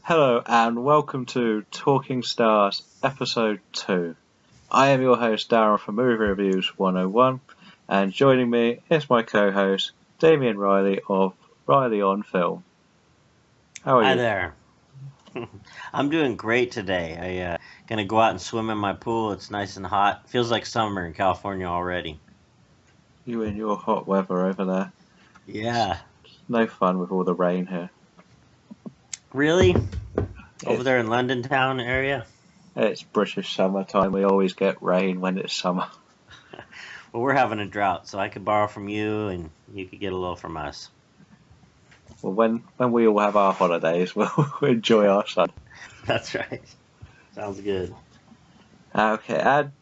Hello and welcome to Talking Stars Episode 2. I am your host Darren from Movie Reviews 101 and joining me is my co-host Damien Riley of Riley on Film. How are you? Hi there. I'm doing great today. I gonna go out and swim in my pool. It's nice and hot. Feels like summer in California already. You in your hot weather over there? Yeah. It's no fun with all the rain here. Really? Over there in London town area? It's British summertime. We always get rain when it's summer. Well, we're having a drought, so I could borrow from you and you could get a little from us. Well, when we all have our holidays, we'll enjoy our sun. That's right. Sounds good. Okay, and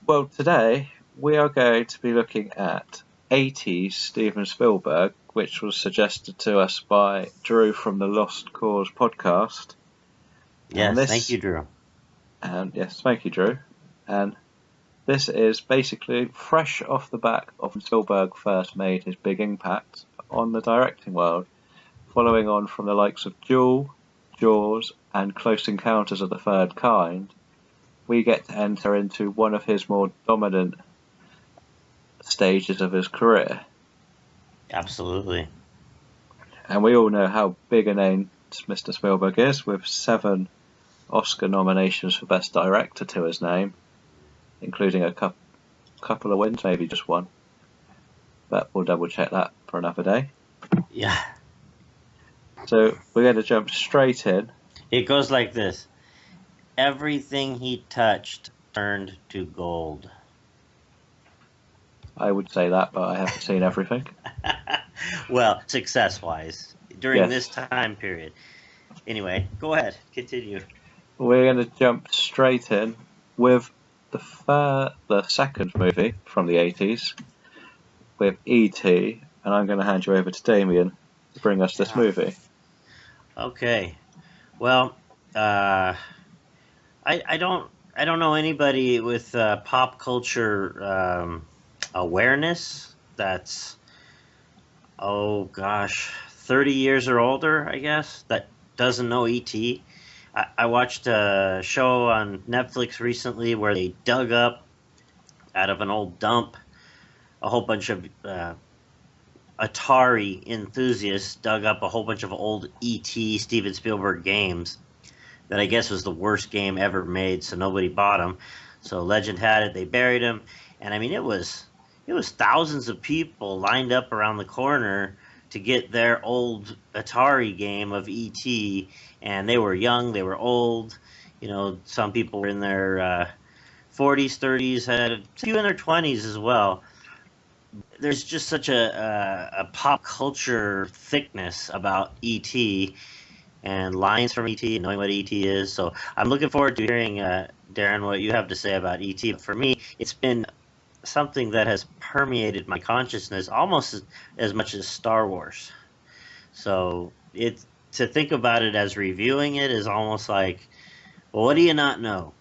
well, today we are going to be looking at 80s Steven Spielberg, which was suggested to us by Drew from the Lost Cause podcast. Yes, thank you, Drew. And yes, thank you, Drew. And this is basically fresh off the back of when Spielberg first made his big impact on the directing world, following on from the likes of Duel, Jaws, and Close Encounters of the Third Kind. We get to enter into one of his more dominant stages of his career. Absolutely. And we all know how big a name Mr. Spielberg is, with 7 Oscar nominations for Best Director to his name, including a couple of wins, maybe just one. But we'll double check that for another day. Yeah. So we're going to jump straight in. It goes like this. Everything he touched turned to gold. I would say that, but I haven't seen everything. Well, success-wise, during Yes. this time period. Anyway, go ahead, continue. We're going to jump straight in with the second movie from the 80s, with E.T., and I'm going to hand you over to Damien to bring us this movie. Okay. Well, I don't know anybody with pop culture awareness that's 30 years or older, I guess, that doesn't know E.T. I watched a show on Netflix recently where they dug up out of an old dump a whole bunch of Atari enthusiasts dug up a whole bunch of old E.T. Steven Spielberg games that I guess was the worst game ever made, so nobody bought them. So legend had it, they buried him, and I mean it was thousands of people lined up around the corner to get their old Atari game of E.T., and they were young, they were old. You know, some people were in their 40s, 30s, had a few in their 20s as well. There's just such a pop culture thickness about E.T. and lines from E.T. and knowing what E.T. is. So I'm looking forward to hearing, Darren, what you have to say about E.T. For me, it's been something that has permeated my consciousness almost as much as Star Wars. So to think about it as reviewing it is almost like, well, what do you not know?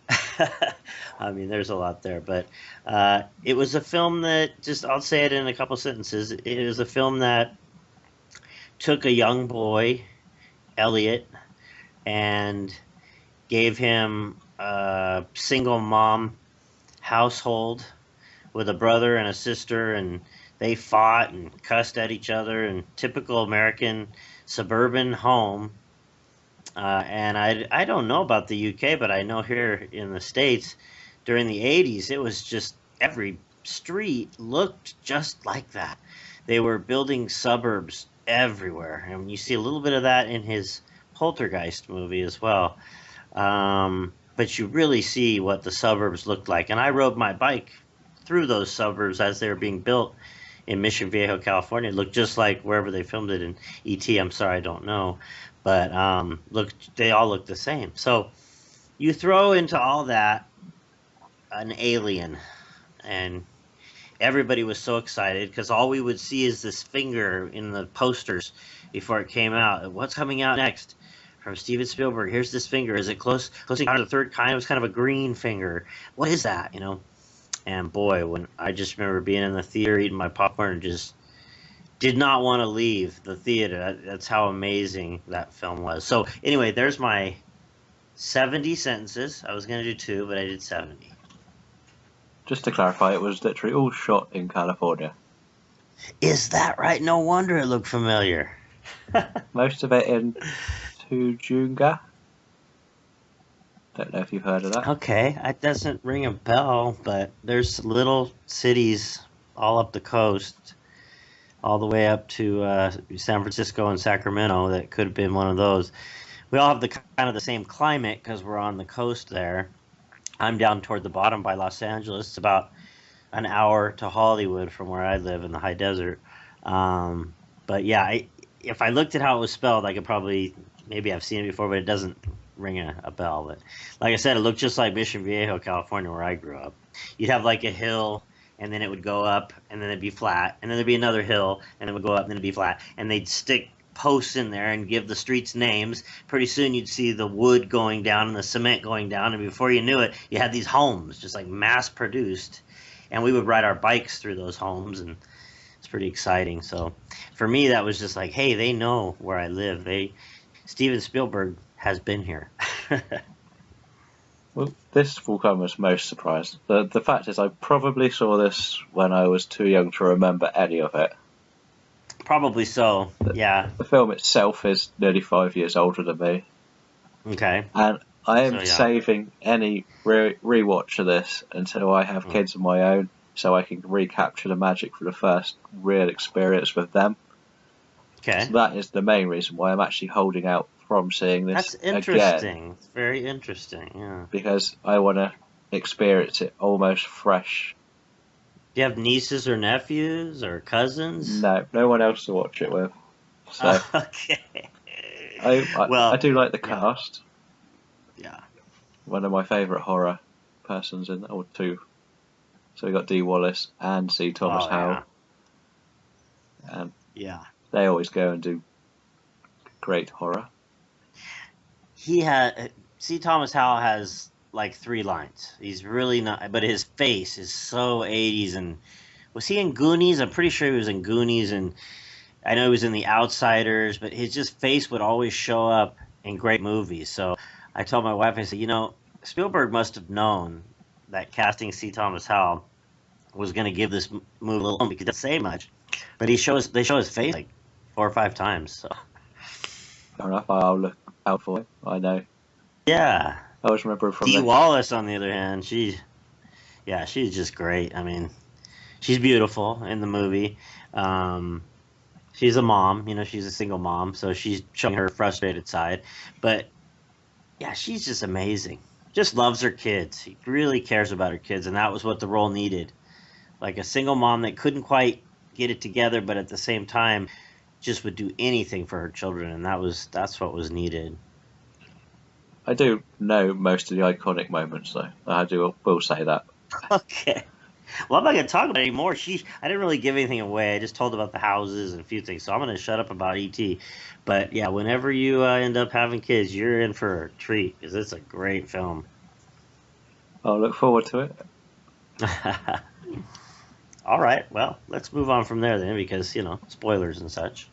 I mean, there's a lot there, but it was a film that, I'll say it in a couple sentences, it was a film that took a young boy, Elliot, and gave him a single mom household with a brother and a sister, and they fought and cussed at each other in typical American suburban home. And I don't know about the UK, but I know here in the States during the 80s, it was just every street looked just like that. They were building suburbs everywhere, and you see a little bit of that in his Poltergeist movie as well. But you really see what the suburbs looked like. And I rode my bike through those suburbs as they were being built in Mission Viejo, California. It looked just like wherever they filmed it in E.T. I'm sorry, I don't know. But they all look the same. So you throw into all that an alien, and everybody was so excited because all we would see is this finger in the posters before it came out. What's coming out next from Steven Spielberg? Here's this finger. Is it close encounter of the third kind? It was kind of a green finger. What is that? And boy, when I just remember being in the theater eating my popcorn and just did not want to leave the theater. That's how amazing that film was. So anyway, there's my 70 sentences. I was going to do 2, but I did 70. Just to clarify, it was literally all shot in California. Is that right? No wonder it looked familiar. Most of it in Tujunga. Don't know if you've heard of that. Okay, that doesn't ring a bell, but there's little cities all up the coast, all the way up to San Francisco and Sacramento that could have been one of those. We all have the kind of the same climate because we're on the coast there. I'm down toward the bottom by Los Angeles. It's about an hour to Hollywood from where I live in the high desert. But yeah, if I looked at how it was spelled, I could probably, maybe I've seen it before, but it doesn't ring a bell. But like I said, it looked just like Mission Viejo, California, where I grew up. You'd have like a hill, and then it would go up, and then it'd be flat, and then there'd be another hill, and it would go up, and then it'd be flat, and they'd stick posts in there and give the streets names. Pretty soon you'd see the wood going down and the cement going down, and before you knew it, you had these homes just like mass produced, and we would ride our bikes through those homes, and it's pretty exciting. So for me, that was just like, hey, they know where I live. Steven Spielberg has been here. Well, this will come as most surprise. The fact is, I probably saw this when I was too young to remember any of it. Probably so, yeah. The film itself is nearly 5 years older than me. Okay. And I am saving any rewatch of this until I have kids of my own, so I can recapture the magic for the first real experience with them. Okay. So that is the main reason why I'm actually holding out from seeing this. That's interesting. Again, it's very interesting, yeah. because I want to experience it almost fresh. Do you have nieces or nephews or cousins? No one else to watch it with. So okay. I do like the cast. Yeah. One of my favourite horror persons in, or two. So we got Dee Wallace and C. Thomas Howell. Yeah. And yeah. they always go and do great horror. C. Thomas Howell has like 3 lines. He's really not, but his face is so 80s. And was he in Goonies? I'm pretty sure he was in Goonies, and I know he was in The Outsiders, but his just face would always show up in great movies. So I told my wife, I said, Spielberg must have known that casting C. Thomas Howell was going to give this movie a little, because he doesn't say much, but they show his face like 4 or 5 times. So Fair enough, I'll look out for it. I know. Yeah. I always remember from Dee Wallace, on the other hand, she's just great. I mean, she's beautiful in the movie. She's a mom, she's a single mom, so she's showing her frustrated side. But yeah, she's just amazing. Just loves her kids. She really cares about her kids, and that was what the role needed. Like a single mom that couldn't quite get it together, but at the same time just would do anything for her children, and that's what was needed. I do know most of the iconic moments, though. Will say that. Okay. Well, I'm not going to talk about it anymore. I didn't really give anything away. I just told about the houses and a few things, so I'm going to shut up about E.T. But yeah, whenever you end up having kids, you're in for a treat, because it's a great film. I'll look forward to it. All right, well, let's move on from there then, because, spoilers and such.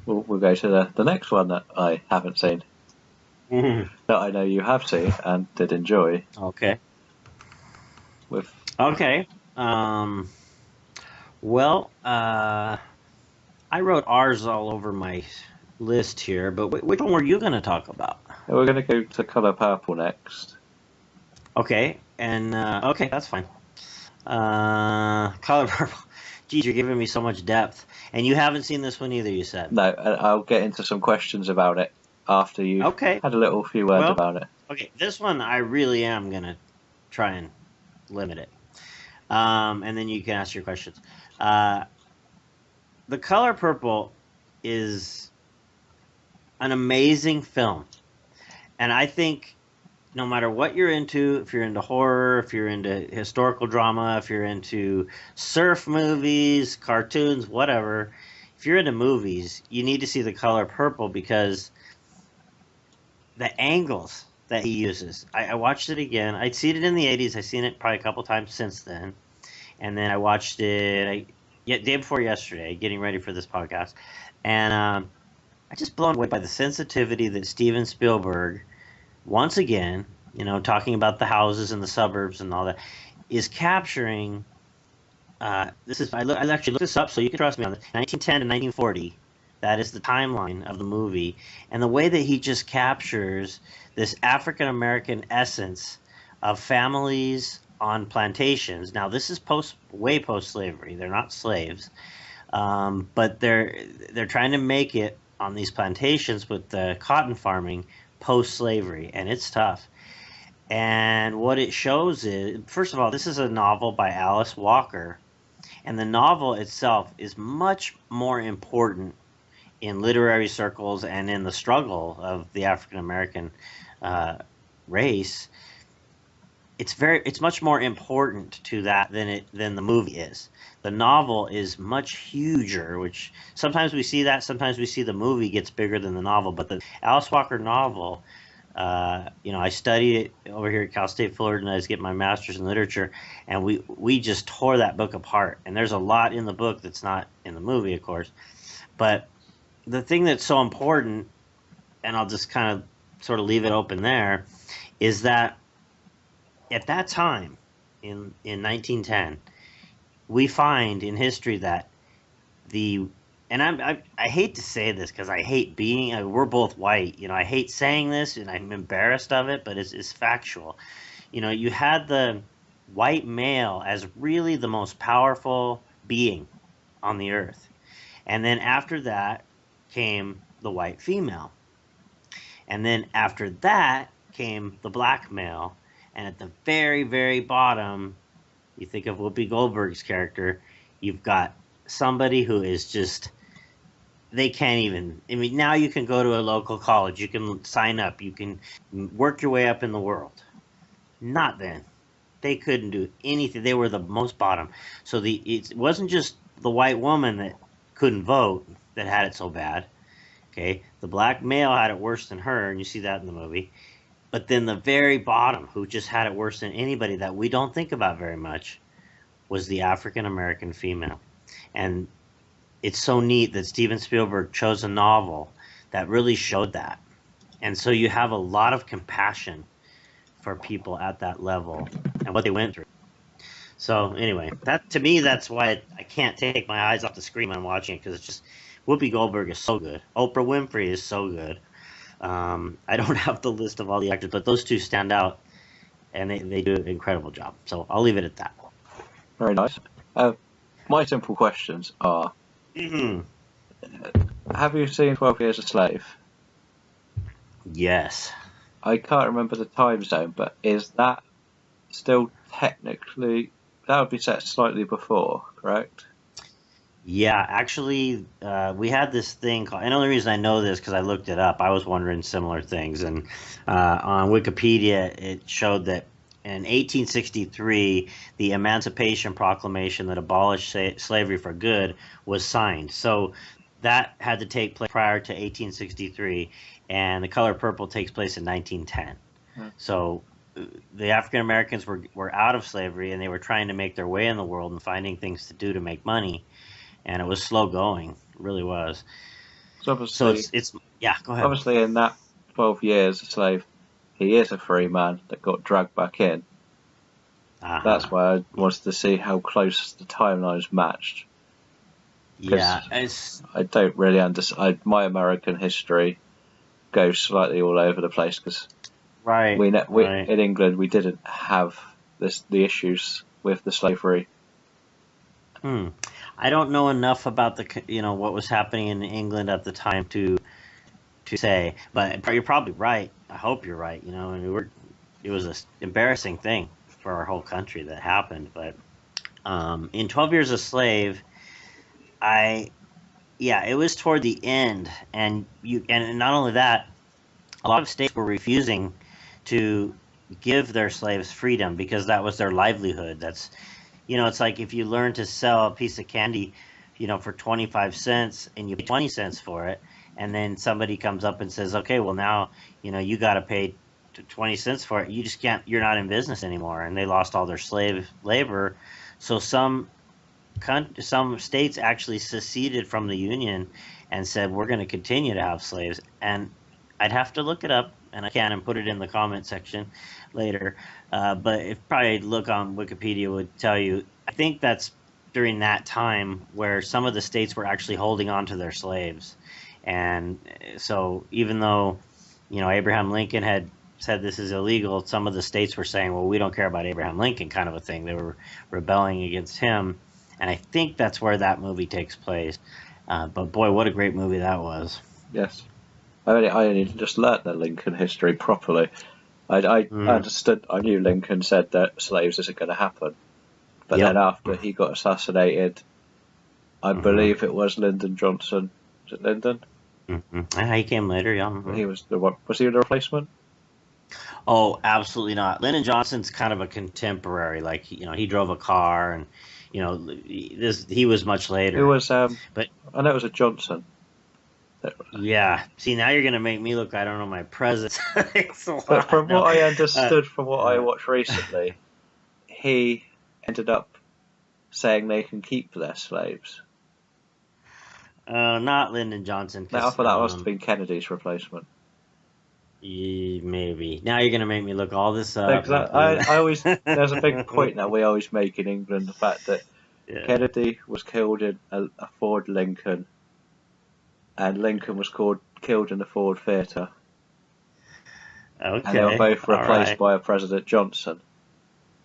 We'll go to the next one that I haven't seen. That I know you have seen and did enjoy. Okay. Okay. Well, I wrote ours all over my list here, but which one were you going to talk about? We're going to go to Color Purple next. Okay, and okay, that's fine. Color Purple. Geez, you're giving me so much depth. And you haven't seen this one either, you said? No, I'll get into some questions about it after you had a few words about it. Okay, this one I really am going to try and limit it. And then you can ask your questions. The Color Purple is an amazing film. And I think no matter what you're into, if you're into horror, if you're into historical drama, if you're into surf movies, cartoons, whatever, if you're into movies, you need to see The Color Purple, because the angles that he uses. I watched it again. I'd seen it in the 80s. I've seen it probably a couple times since then. And then I watched it, yeah, day before yesterday, getting ready for this podcast, and I just blown away by the sensitivity that Steven Spielberg, once again, talking about the houses and the suburbs and all that, is capturing. This is I actually looked this up, so you can trust me on this. 1910 to 1940, that is the timeline of the movie, and the way that he just captures this African American essence of families on plantations. Now, this is way post slavery. They're not slaves, but they're trying to make it on these plantations with the cotton farming post slavery, and it's tough. And what it shows is, first of all, this is a novel by Alice Walker, and the novel itself is much more important in literary circles and in the struggle of the African American race. It's much more important to that than the movie is. The novel is much huger, which sometimes we see that, sometimes we see the movie gets bigger than the novel. But the Alice Walker novel, I studied it over here at Cal State Fullerton. I was getting my master's in literature, and we just tore that book apart. And there's a lot in the book that's not in the movie, of course. But the thing that's so important, and I'll just kind of sort of leave it open there, is that at that time, in 1910, we find in history that I hate to say this because I hate we're both white, I hate saying this and I'm embarrassed of it, but it's factual. You had the white male as really the most powerful being on the earth. And then after that came the white female. And then after that came the black male. And at the very, very bottom, you think of Whoopi Goldberg's character, you've got somebody who is just, they can't even, now you can go to a local college, you can sign up, you can work your way up in the world. Not then. They couldn't do anything. They were the most bottom. So it wasn't just the white woman that couldn't vote that had it so bad. Okay, the black male had it worse than her, and you see that in the movie. But then the very bottom, who just had it worse than anybody that we don't think about very much, was the African American female. And it's so neat that Steven Spielberg chose a novel that really showed that. And so you have a lot of compassion for people at that level and what they went through. So anyway, to me, that's why I can't take my eyes off the screen when I'm watching it, because it's just, Whoopi Goldberg is so good. Oprah Winfrey is so good. I don't have the list of all the actors, but those two stand out, and they do an incredible job. So I'll leave it at that. Very nice. My simple questions are, have you seen 12 Years a Slave? Yes. I can't remember the time zone, but is that still technically, that would be set slightly before, correct? Yeah, actually, we had this thing called, and the only reason I know this because I looked it up. I was wondering similar things, and on Wikipedia it showed that in 1863 the Emancipation Proclamation that abolished slavery for good was signed. So that had to take place prior to 1863, and The Color Purple takes place in 1910. So the African Americans were out of slavery, and they were trying to make their way in the world and finding things to do to make money. And it was slow going. It really was. So it's yeah, go ahead. Obviously, in that 12 Years a Slave, he is a free man that got dragged back in. That's why I wanted to see how close the timelines matched. Yeah, I don't really understand. My American history goes slightly all over the place because in England we didn't have the issues with the slavery. I don't know enough about what was happening in England at the time to say, but you're probably right. I hope you're right. It was an embarrassing thing for our whole country that happened. But in 12 Years a Slave, it was toward the end, and not only that, a lot of states were refusing to give their slaves freedom because that was their livelihood. That's it's like if you learn to sell a piece of candy, for 25 cents and you pay 20 cents for it, and then somebody comes up and says, okay, well now, you got to pay 20 cents for it. You just can't, you're not in business anymore. And they lost all their slave labor. So some some states actually seceded from the Union and said we're going to continue to have slaves. And I'd have to look it up, and I can and put it in the comment section later. But if probably look on Wikipedia would tell you. I think that's during that time where some of the states were actually holding on to their slaves, and so even though Abraham Lincoln had said this is illegal, some of the states were saying, well, we don't care about Abraham Lincoln, kind of a thing. They were rebelling against him, and I think that's where that movie takes place. But boy, what a great movie that was. Yes. I only just learnt the Lincoln history properly. I understood, I knew Lincoln said that slaves isn't going to happen. But then after he got assassinated, I believe it was Lyndon Johnson. Was it Lyndon? He came later, yeah. He was was he the replacement? Oh, absolutely not. Lyndon Johnson's kind of a contemporary. Like, he drove a car, and he was much later. It was, but I know it was a Johnson. Yeah. See, now you're going to make me look, I don't know my presidents. But from what I understood, from what I watched recently, he ended up saying they can keep their slaves. Not Lyndon Johnson. Now, I thought that must have been Kennedy's replacement. Maybe. Now you're going to make me look all this up. Exactly. I always, there's a big point that we always make in England, the fact that Kennedy was killed in a Ford Lincoln, and Lincoln was killed in the Ford Theatre. Okay. And they were both replaced by a President Johnson.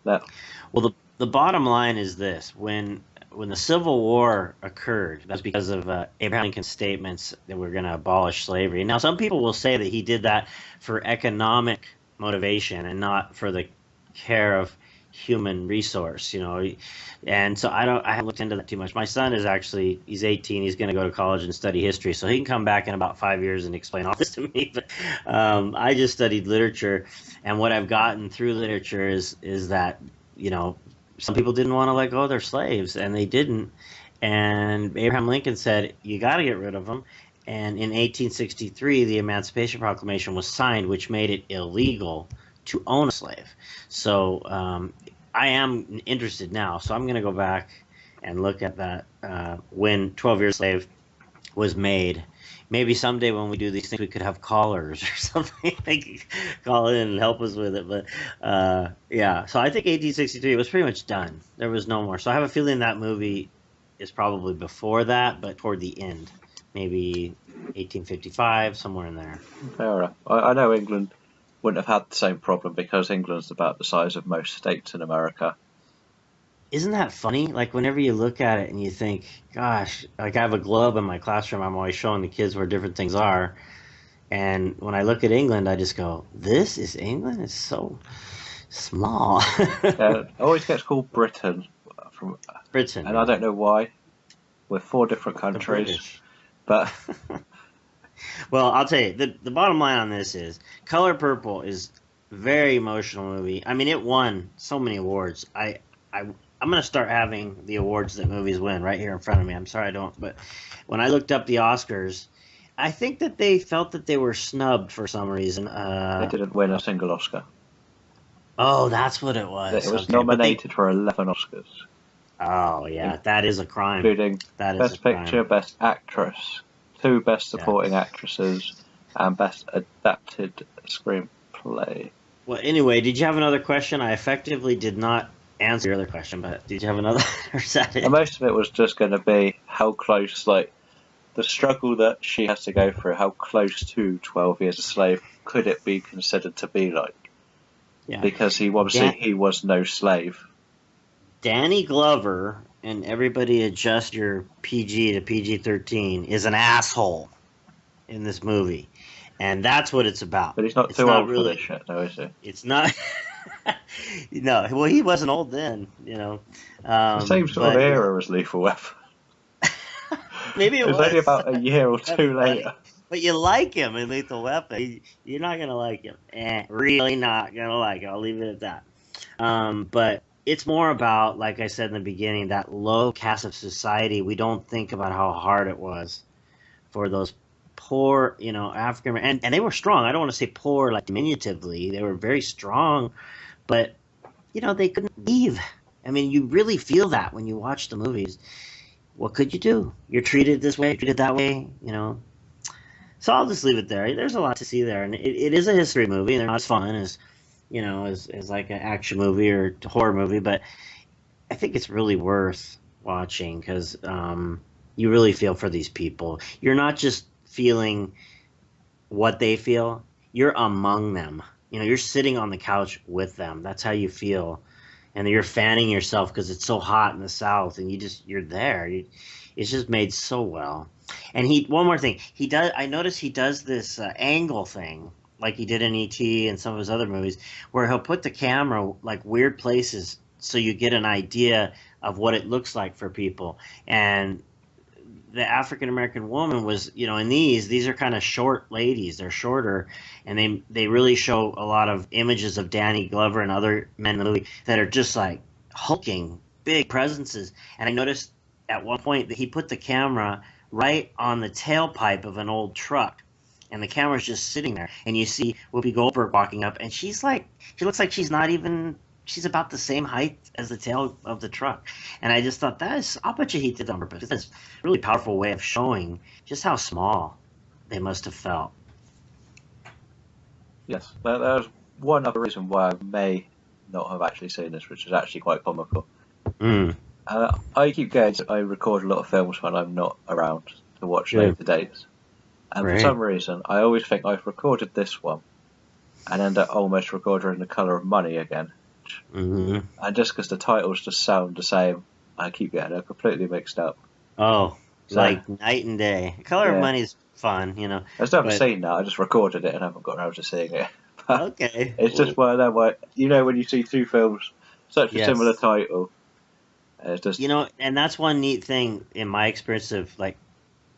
Now, well, the bottom line is this: when the Civil War occurred, that's because of Abraham Lincoln's statements that we're going to abolish slavery. Now, some people will say that he did that for economic motivation and not for the care of human resource, and so I haven't looked into that too much. My son he's 18, he's going to go to college and study history, so he can come back in about 5 years and explain all this to me. But I just studied literature, and what I've gotten through literature is that some people didn't want to let go of their slaves, and they didn't, and Abraham Lincoln said you got to get rid of them. And in 1863 the Emancipation Proclamation was signed, which made it illegal to own a slave. So I am interested now, so I'm going to go back and look at that when 12 Years a Slave was made. Maybe someday when we do these things we could have callers or something. They could call in and help us with it. But yeah, so I think 1863 was pretty much done. There was no more. So I have a feeling that movie is probably before that, but toward the end. Maybe 1855, somewhere in there. Fair enough. I know England wouldn't have had the same problem because England's about the size of most states in America. Isn't that funny? Like, whenever you look at it and you think, gosh, like I have a globe in my classroom, I'm always showing the kids where different things are. And when I look at England, I just go, this is England? It's so small. Yeah, it always gets called Britain. Britain. And I don't know why. We're 4 different countries. But well, I'll tell you, the bottom line on this is Color Purple is a very emotional movie. I mean, it won so many awards. I'm going to start having the awards that movies win right here in front of me. I'm sorry I don't, but when I looked up the Oscars, I think that they felt that they were snubbed for some reason. They didn't win a single Oscar. Oh, that's what it was. It was nominated for 11 Oscars. Oh, yeah, that is a crime. Including Best Picture, Best Actress, 2 Best Supporting Actresses, and Best Adapted Screenplay. Well, anyway, did you have another question? I effectively did not answer your other question, but did you have another? Or is that it? And most of it was just going to be how close, like, the struggle that she has to go through, how close to 12 Years a Slave could it be considered to be like? Yeah. Because he was no slave. Danny Glover, and everybody adjust your PG to PG-13, is an asshole in this movie. And that's what it's about. But he's not too old for this shit, though, is he? It's not. No, well, he wasn't old then, the same sort of era as Lethal Weapon. Maybe it was. Only about a year or 2 later. But you like him in Lethal Weapon. You're not going to like him. Really not going to like him. I'll leave it at that. But it's more about, like I said in the beginning, that low caste of society. We don't think about how hard it was for those poor, African, and they were strong. I don't want to say poor like diminutively. They were very strong, but they couldn't leave, I mean, you really feel that when you watch the movies. What could you do? You're treated this way, treated that way, you know. So I'll just leave it there. There's a lot to see there, and it is a history movie, and they're not as fun as, you know, as like an action movie or horror movie, but I think it's really worth watching because you really feel for these people. You're not just feeling what they feel, you're among them. You know, you're sitting on the couch with them. That's how you feel. And you're fanning yourself because it's so hot in the South, and you're there. It's just made so well. And one more thing, I noticed he does this angle thing, like he did in E.T. and some of his other movies, where he'll put the camera like weird places so you get an idea of what it looks like for people. And the African American woman was, you know, in these are kind of short ladies. They're shorter, and they really show a lot of images of Danny Glover and other men in the movie that are just like hulking, big presences. And I noticed at one point that he put the camera right on the tailpipe of an old truck, and the camera's just sitting there. And you see Whoopi Goldberg walking up, and she looks like she's about the same height as the tail of the truck. And I just thought, I'll bet you he did that on purpose. That's a really powerful way of showing just how small they must have felt. Yes, there's one other reason why I may not have actually seen this, which is actually quite comical. I keep getting I record a lot of films when I'm not around to watch later dates. And for some reason, I always think I've recorded this one and end up almost recording The Colour of Money again. And just because the titles just sound the same, I keep getting it completely mixed up. Oh, so, like night and day. Color of Money's fun, you know. I've never seen that. I just recorded it and haven't got around to seeing it. But okay. It's just one of them, like, you know, when you see two films, such a similar title. It's just, you know, and that's one neat thing in my experience of like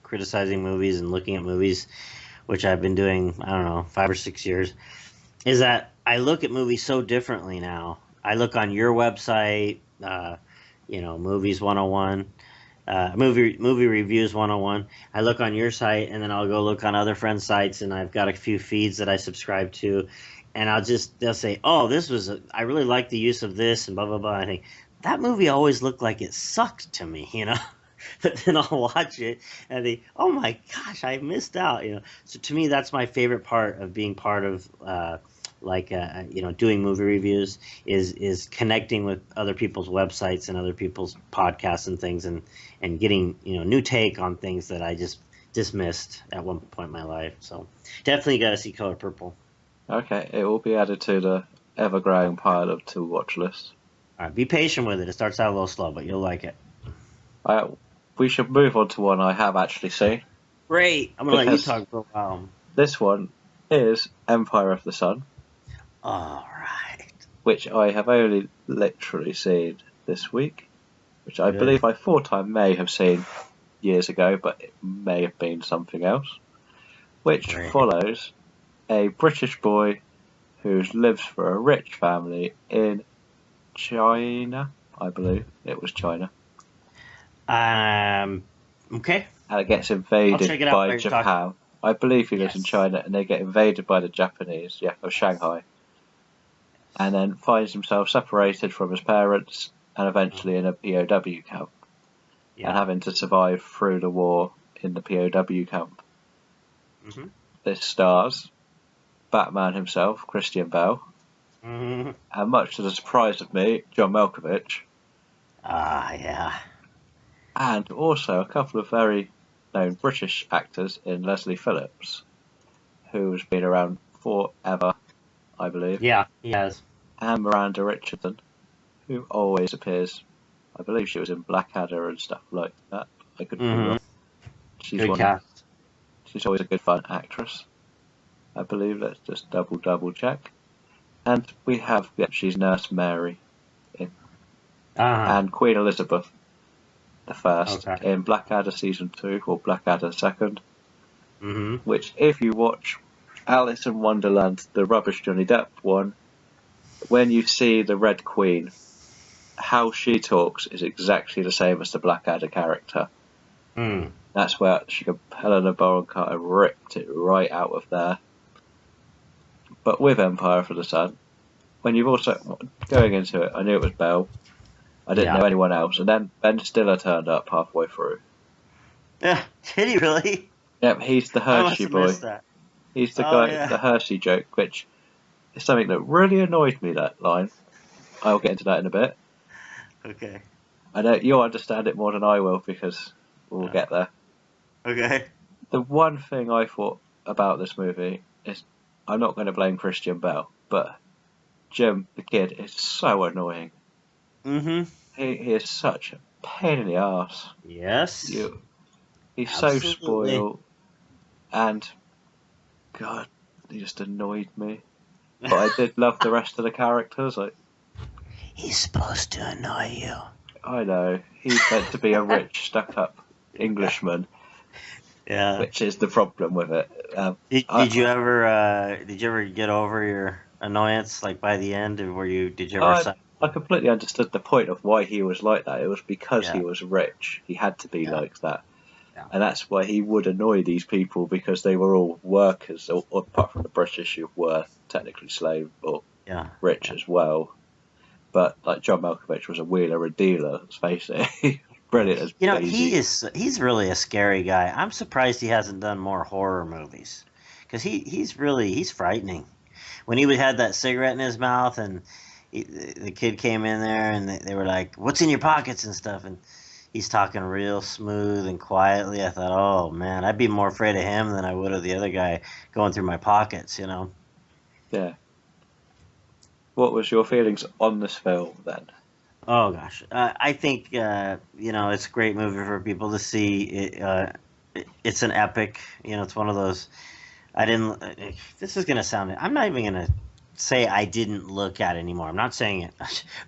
criticizing movies and looking at movies, which I've been doing, I don't know, 5 or 6 years, is that I look at movies so differently now. I look on your website, you know, Movies 101, movie Reviews 101. I look on your site, and then I'll go look on other friends' sites, and I've got a few feeds that I subscribe to, and they'll say, oh, I really like the use of this, and blah, blah, blah. I think, that movie always looked like it sucked to me, you know? But then I'll watch it and think, oh my gosh, I missed out, you know? So to me, that's my favorite part of being part of, you know, doing movie reviews is connecting with other people's websites and other people's podcasts and things and getting, you know, new take on things that I just dismissed at one point in my life. So definitely got to see Color Purple. Okay, it will be added to the ever-growing pile of to-watch lists. All right, be patient with it. It starts out a little slow, but you'll like it. We should move on to one I have actually seen. Great. I'm going to let you talk for a while. This one is Empire of the Sun. All right. Which I have only literally seen this week. Which I believe I thought I may have seen years ago, but it may have been something else. Which follows a British boy who lives for a rich family in China. I believe it was China. Okay. And it gets invaded by Japan. I believe he lives in China, and they get invaded by the Japanese, of Shanghai. And then finds himself separated from his parents and eventually in a POW camp. And having to survive through the war in the POW camp. This stars Batman himself, Christian Bale. And much to the surprise of me, John Malkovich. And also a couple of very known British actors in Leslie Phillips, who's been around forever, I believe. Yeah, he has. And Miranda Richardson, who always appears. I believe she was in Blackadder and stuff like that. I could be wrong. She's She's always a good fun actress, I believe. Let's just double check. And we have, she's Nurse Mary in. And Queen Elizabeth the First in Blackadder Season 2 or Blackadder Second. Which, if you watch Alice in Wonderland, the rubbish Johnny Depp one, when you see the Red Queen, how she talks is exactly the same as the Blackadder character. That's where Helena Bonham Carter ripped it right out of there. But with Empire of the Sun, when you've also, going into it, I knew it was Bale, I didn't know anyone else. And then Ben Stiller turned up halfway through. Yeah, did he really? Yep, he's the I must Hershey have boy. missed that. He's the Oh, guy, yeah. the Hershey joke, which is something that really annoyed me, that line. I'll get into that in a bit. Okay. I know you'll understand it more than I will because we'll get there. Okay. The one thing I thought about this movie is I'm not going to blame Christian Bale, but Jim, the kid, is so annoying. Mm-hmm. He is such a pain in the ass. Yes. He's Absolutely. so spoiled, and God, he just annoyed me. But I did love the rest of the characters. He's supposed to annoy you. I know he's meant to be a rich, stuck-up Englishman. Yeah. Which is the problem with it. Did you ever get over your annoyance, like, by the end? Did you ever? I completely understood the point of why he was like that. It was because he was rich. He had to be like that. Yeah. And that's why he would annoy these people, because they were all workers, or apart from the British, who were technically slave or rich as well. But like John Malkovich was a wheeler and dealer, let's face it. He's brilliant as Daisy. He's really a scary guy. I'm surprised he hasn't done more horror movies, because he's frightening. When he had that cigarette in his mouth, and the kid came in there, and they were like, "What's in your pockets?" and stuff, and he's talking real smooth and quietly. I thought, oh man, I'd be more afraid of him than I would of the other guy going through my pockets, Yeah. What was your feelings on this film then? Oh gosh, I think it's a great movie for people to see. It's an epic. It's one of those. I didn't. This is gonna sound. I'm not even gonna say I didn't look at it anymore. I'm not saying it,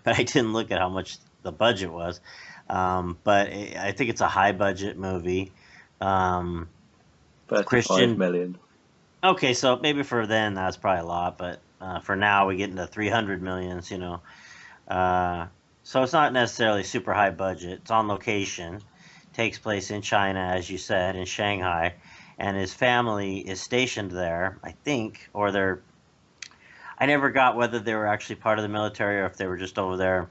but I didn't look at how much the budget was. But I think it's a high budget movie. 35 million. Okay, so maybe for then that's probably a lot, but for now we get into 300 millions. So it's not necessarily super high budget. It's on location. Takes place in China, as you said, in Shanghai, and his family is stationed there, I think, or I never got whether they were actually part of the military or if they were just over there.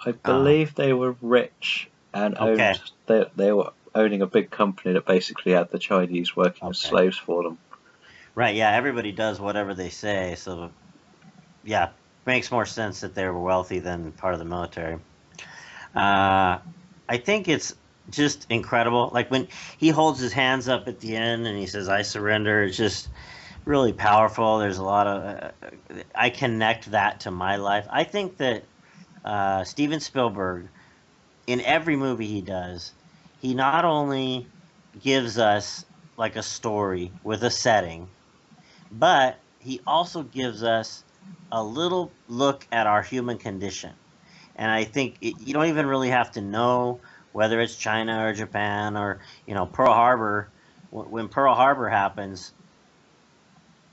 I believe they were rich and owned. They were owning a big company that basically had the Chinese working as slaves for them. Right, yeah, everybody does whatever they say, so yeah, makes more sense that they were wealthy than part of the military. I think it's just incredible. Like when he holds his hands up at the end and he says, "I surrender," it's just really powerful. There's a lot of I connect that to my life. I think that Steven Spielberg, in every movie he does, he not only gives us like a story with a setting, but he also gives us a little look at our human condition. And I think you don't even really have to know whether it's China or Japan or Pearl Harbor. When Pearl Harbor happens,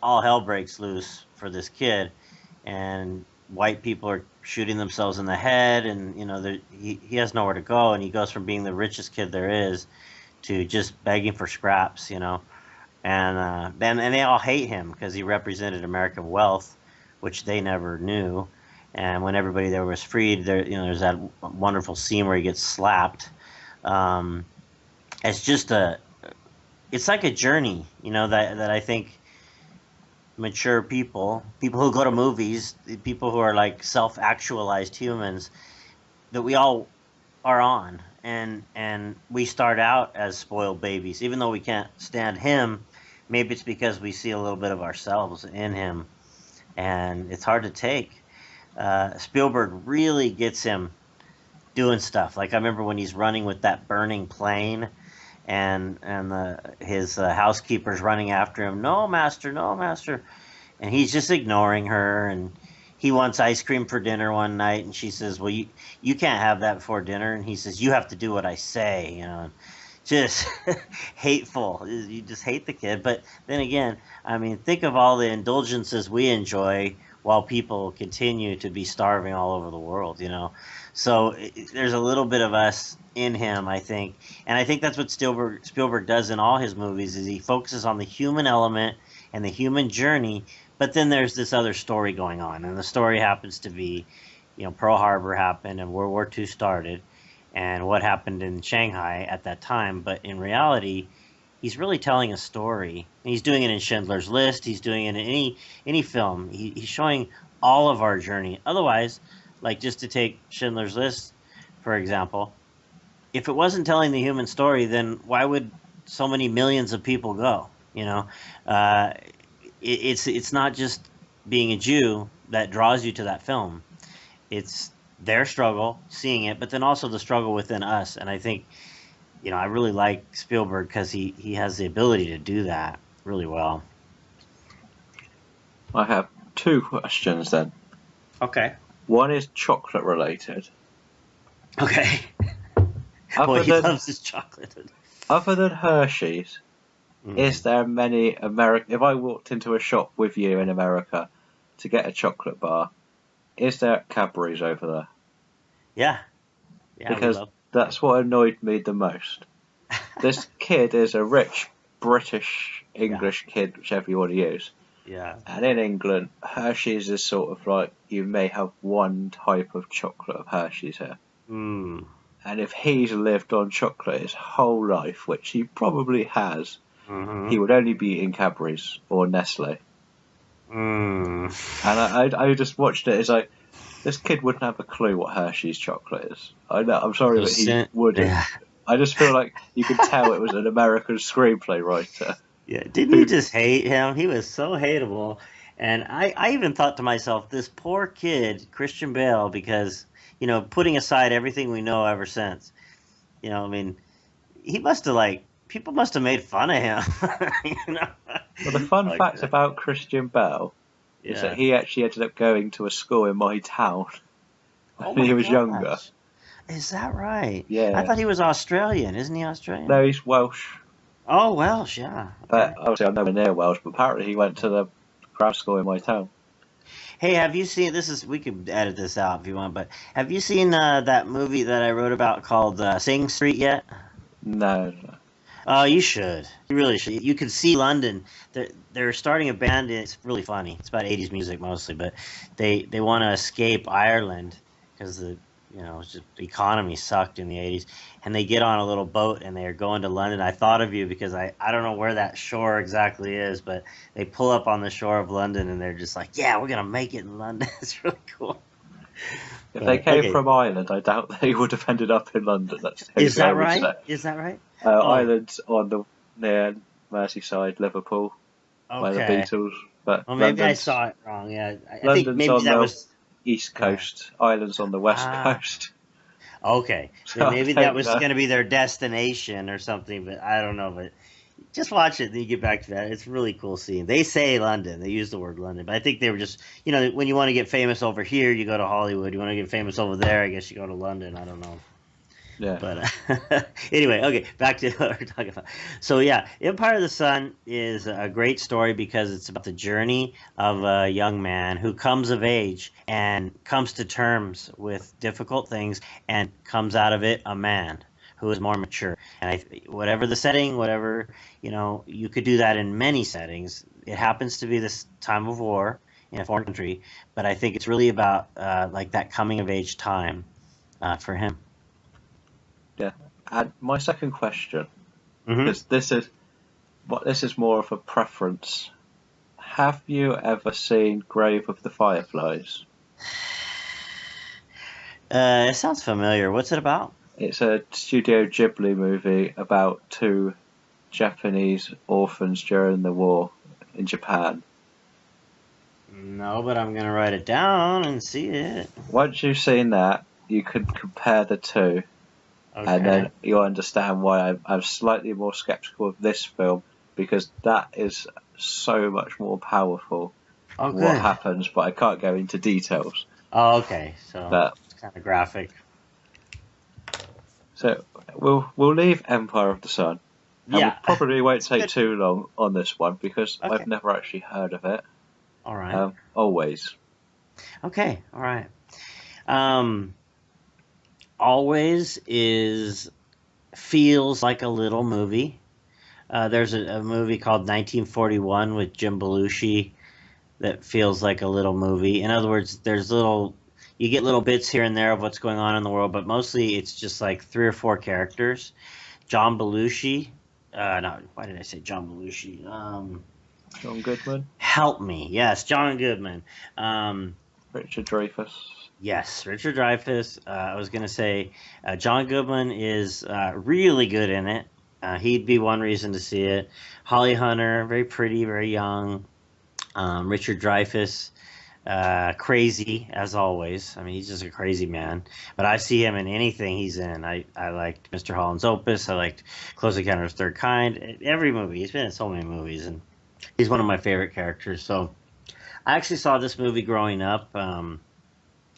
all hell breaks loose for this kid, and white people are shooting themselves in the head, and he has nowhere to go, and he goes from being the richest kid there is to just begging for scraps, and they all hate him because he represented American wealth, which they never knew. And when everybody there was freed, there's that wonderful scene where he gets slapped. It's like a journey, that I think mature people who go to movies, people who are like self-actualized humans, that we all are on. And we start out as spoiled babies, even though we can't stand him. Maybe it's because we see a little bit of ourselves in him, and it's hard to take. Spielberg really gets him doing stuff. Like I remember when he's running with that burning plane, and his housekeeper's running after him. "No, master, no, master," and he's just ignoring her. And he wants ice cream for dinner one night, and she says, "Well, you can't have that before dinner." And he says, "You have to do what I say." Just hateful. You just hate the kid. But then again, I mean, think of all the indulgences we enjoy while people continue to be starving all over the world, So there's a little bit of us in him, I think. And I think that's what Spielberg does in all his movies, is he focuses on the human element and the human journey, but then there's this other story going on. And the story happens to be, Pearl Harbor happened and World War II started, and what happened in Shanghai at that time. But in reality, he's really telling a story. And he's doing it in Schindler's List. He's doing it in any film. He's showing all of our journey. Otherwise, like just to take Schindler's List, for example, if it wasn't telling the human story, then why would so many millions of people go? Uh, it's not just being a Jew that draws you to that film. It's their struggle, seeing it, but then also the struggle within us. And I think, I really like Spielberg because he has the ability to do that really well. I have two questions then. Okay. One is chocolate related. Okay. Boy, he loves his chocolate. Other than Hershey's, is there many American... If I walked into a shop with you in America to get a chocolate bar, is there Cadbury's over there? Yeah. Because that's what annoyed me the most. This kid is a rich British, English kid, whichever you want to use. Yeah. And in England, Hershey's is sort of like, you may have one type of chocolate of Hershey's here. Mm. And if he's lived on chocolate his whole life, which he probably has, he would only be eating Cadbury's or Nestle. And I just watched it. It's like, this kid wouldn't have a clue what Hershey's chocolate is. I know. I'm sorry that he wouldn't. Yeah. I just feel like you could tell it was an American screenplay writer. Yeah, didn't you just hate him? He was so hateable. And I even thought to myself, this poor kid, Christian Bale, because, putting aside everything we know ever since, he must have, people must have made fun of him. Well, the fun fact about Christian Bale is that he actually ended up going to a school in my town when he was younger. Is that right? Yeah. I thought he was Australian. Isn't he Australian? No, he's Welsh. Oh, Welsh, yeah. But obviously I'm nowhere near Welsh, but apparently he went to the grammar school in my town. Hey, have you seen, we could edit this out if you want, but have you seen that movie that I wrote about called Sing Street yet? No. Oh, you should. You really should. You can see London. They're starting a band. It's really funny. It's about 80s music mostly, but they want to escape Ireland because the economy sucked in the 80s, and they get on a little boat and they're going to London. I thought of you because I don't know where that shore exactly is, but they pull up on the shore of London and they're just like, yeah, we're going to make it in London. It's really cool. If they came from Ireland, I doubt they would have ended up in London. Is that right? Is that right? Ireland's on near Merseyside, Liverpool, by the Beatles. But maybe I saw it wrong. Yeah, I think maybe on that was East Coast. Ireland's on the West Coast. Okay, so maybe that was going to be their destination or something, but I don't know. But just watch it, and then you get back to that. It's a really cool scene. They say London. They use the word London, but I think they were just, when you want to get famous over here, you go to Hollywood. You want to get famous over there, I guess you go to London. I don't know. Yeah. But anyway, okay, back to what we're talking about. So yeah, Empire of the Sun is a great story because it's about the journey of a young man who comes of age and comes to terms with difficult things and comes out of it a man who is more mature. And whatever the setting, you could do that in many settings. It happens to be this time of war in a foreign country, but I think it's really about that coming of age time for him. Yeah, and my second question, because this is more of a preference. Have you ever seen Grave of the Fireflies? It sounds familiar. What's it about? It's a Studio Ghibli movie about two Japanese orphans during the war in Japan. No, but I'm going to write it down and see it. Once you've seen that, you can compare the two. Okay. And then you'll understand why I'm slightly more skeptical of this film, because that is so much more powerful. What happens, but I can't go into details. Oh, okay. So it's kind of graphic. So we'll leave Empire of the Sun. And we probably won't take too long on this one because I've never actually heard of it. All right. Always. Okay. All right. Always feels like a little movie. There's a movie called 1941 with Jim Belushi that feels like a little movie. In other words, there's little, you get little bits here and there of what's going on in the world, but mostly it's just like 3 or 4 characters. John Belushi. No, why did I say John Belushi? John Goodman. Help me. Yes, John Goodman. Richard Dreyfuss. Yes, Richard Dreyfuss. I was going to say John Goodman is really good in it. He'd be one reason to see it. Holly Hunter, very pretty, very young. Richard Dreyfuss, crazy as always. I mean, he's just a crazy man. But I see him in anything he's in. I liked Mr. Holland's Opus. I liked Close Encounters of the Third Kind. Every movie. He's been in so many movies, and he's one of my favorite characters. So I actually saw this movie growing up, and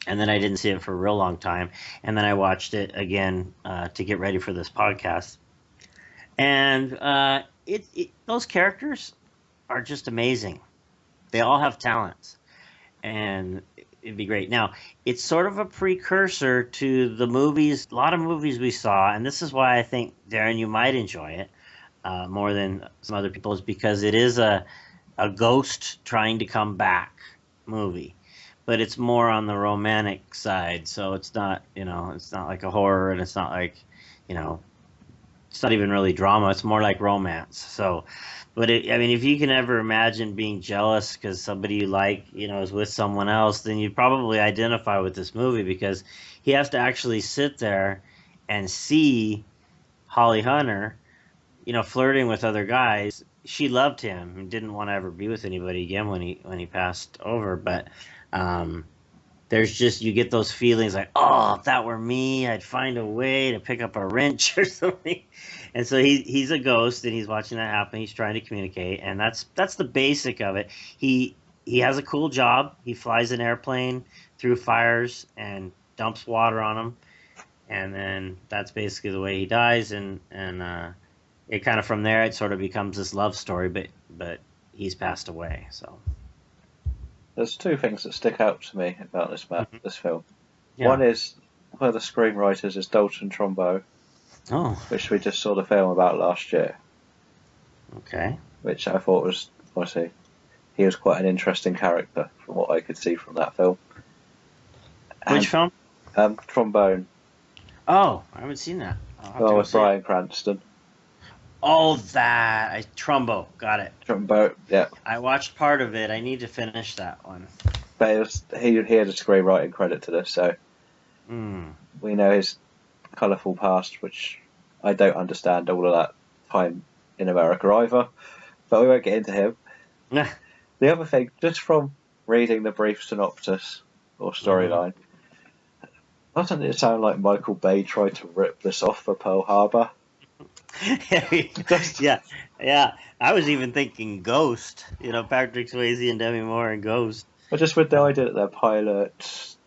then I didn't see it for a real long time. And then I watched it again to get ready for this podcast. And those characters are just amazing. They all have talents, and it'd be great. Now, it's sort of a precursor to the movies, a lot of movies we saw, and this is why I think, Darren, you might enjoy it more than some other people, is because it is a ghost trying to come back movie. But it's more on the romantic side, so it's not, it's not like a horror, and it's not like, it's not even really drama. It's more like romance. So, but if you can ever imagine being jealous because somebody you like, is with someone else, then you'd probably identify with this movie, because he has to actually sit there and see Holly Hunter, flirting with other guys. She loved him and didn't want to ever be with anybody again when he passed over. But there's just, you get those feelings like, oh, if that were me, I'd find a way to pick up a wrench or something. And so he's a ghost, and he's watching that happen. He's trying to communicate, and that's the basic of it. He has a cool job. He flies an airplane through fires and dumps water on them, and then that's basically the way he dies. And it kind of, from there, it sort of becomes this love story, but he's passed away. So There's 2 things that stick out to me about this film. Yeah. One is one of the screenwriters is Dalton Trumbo, which we just saw the film about last year. Okay. Which I thought was, obviously, he was quite an interesting character from what I could see from that film. Which film? Trombone. Oh, I haven't seen that. With Bryan Cranston. Oh, Trumbo. Got it. Trumbo, yeah. I watched part of it. I need to finish that one. But he had a screenwriting credit to this, so we know his colourful past, which I don't understand all of that time in America either. But we won't get into him. The other thing, just from reading the brief synopsis or storyline, doesn't it sound like Michael Bay tried to rip this off for Pearl Harbor? Yeah. I was even thinking Ghost. Patrick Swayze and Demi Moore and Ghost. But just with the idea that they're pilots,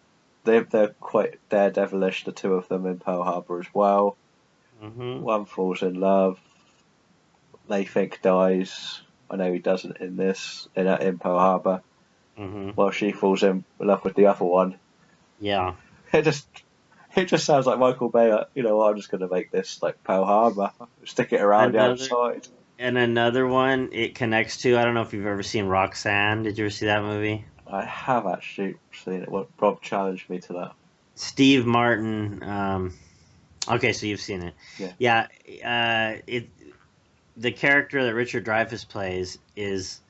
they're quite daredevilish, the 2 of them in Pearl Harbor as well. Mm-hmm. One falls in love. They think dies. I know he doesn't in this, in Pearl Harbor. Mm-hmm. While she falls in love with the other one. Yeah. It just sounds like Michael Bay. I'm just going to make this like Pearl Harbor. Stick it around the outside. And another one it connects to, I don't know if you've ever seen Roxanne. Did you ever see that movie? I have actually seen it. Rob challenged me to that. Steve Martin. Okay, so you've seen it. Yeah. Yeah. The character that Richard Dreyfuss plays is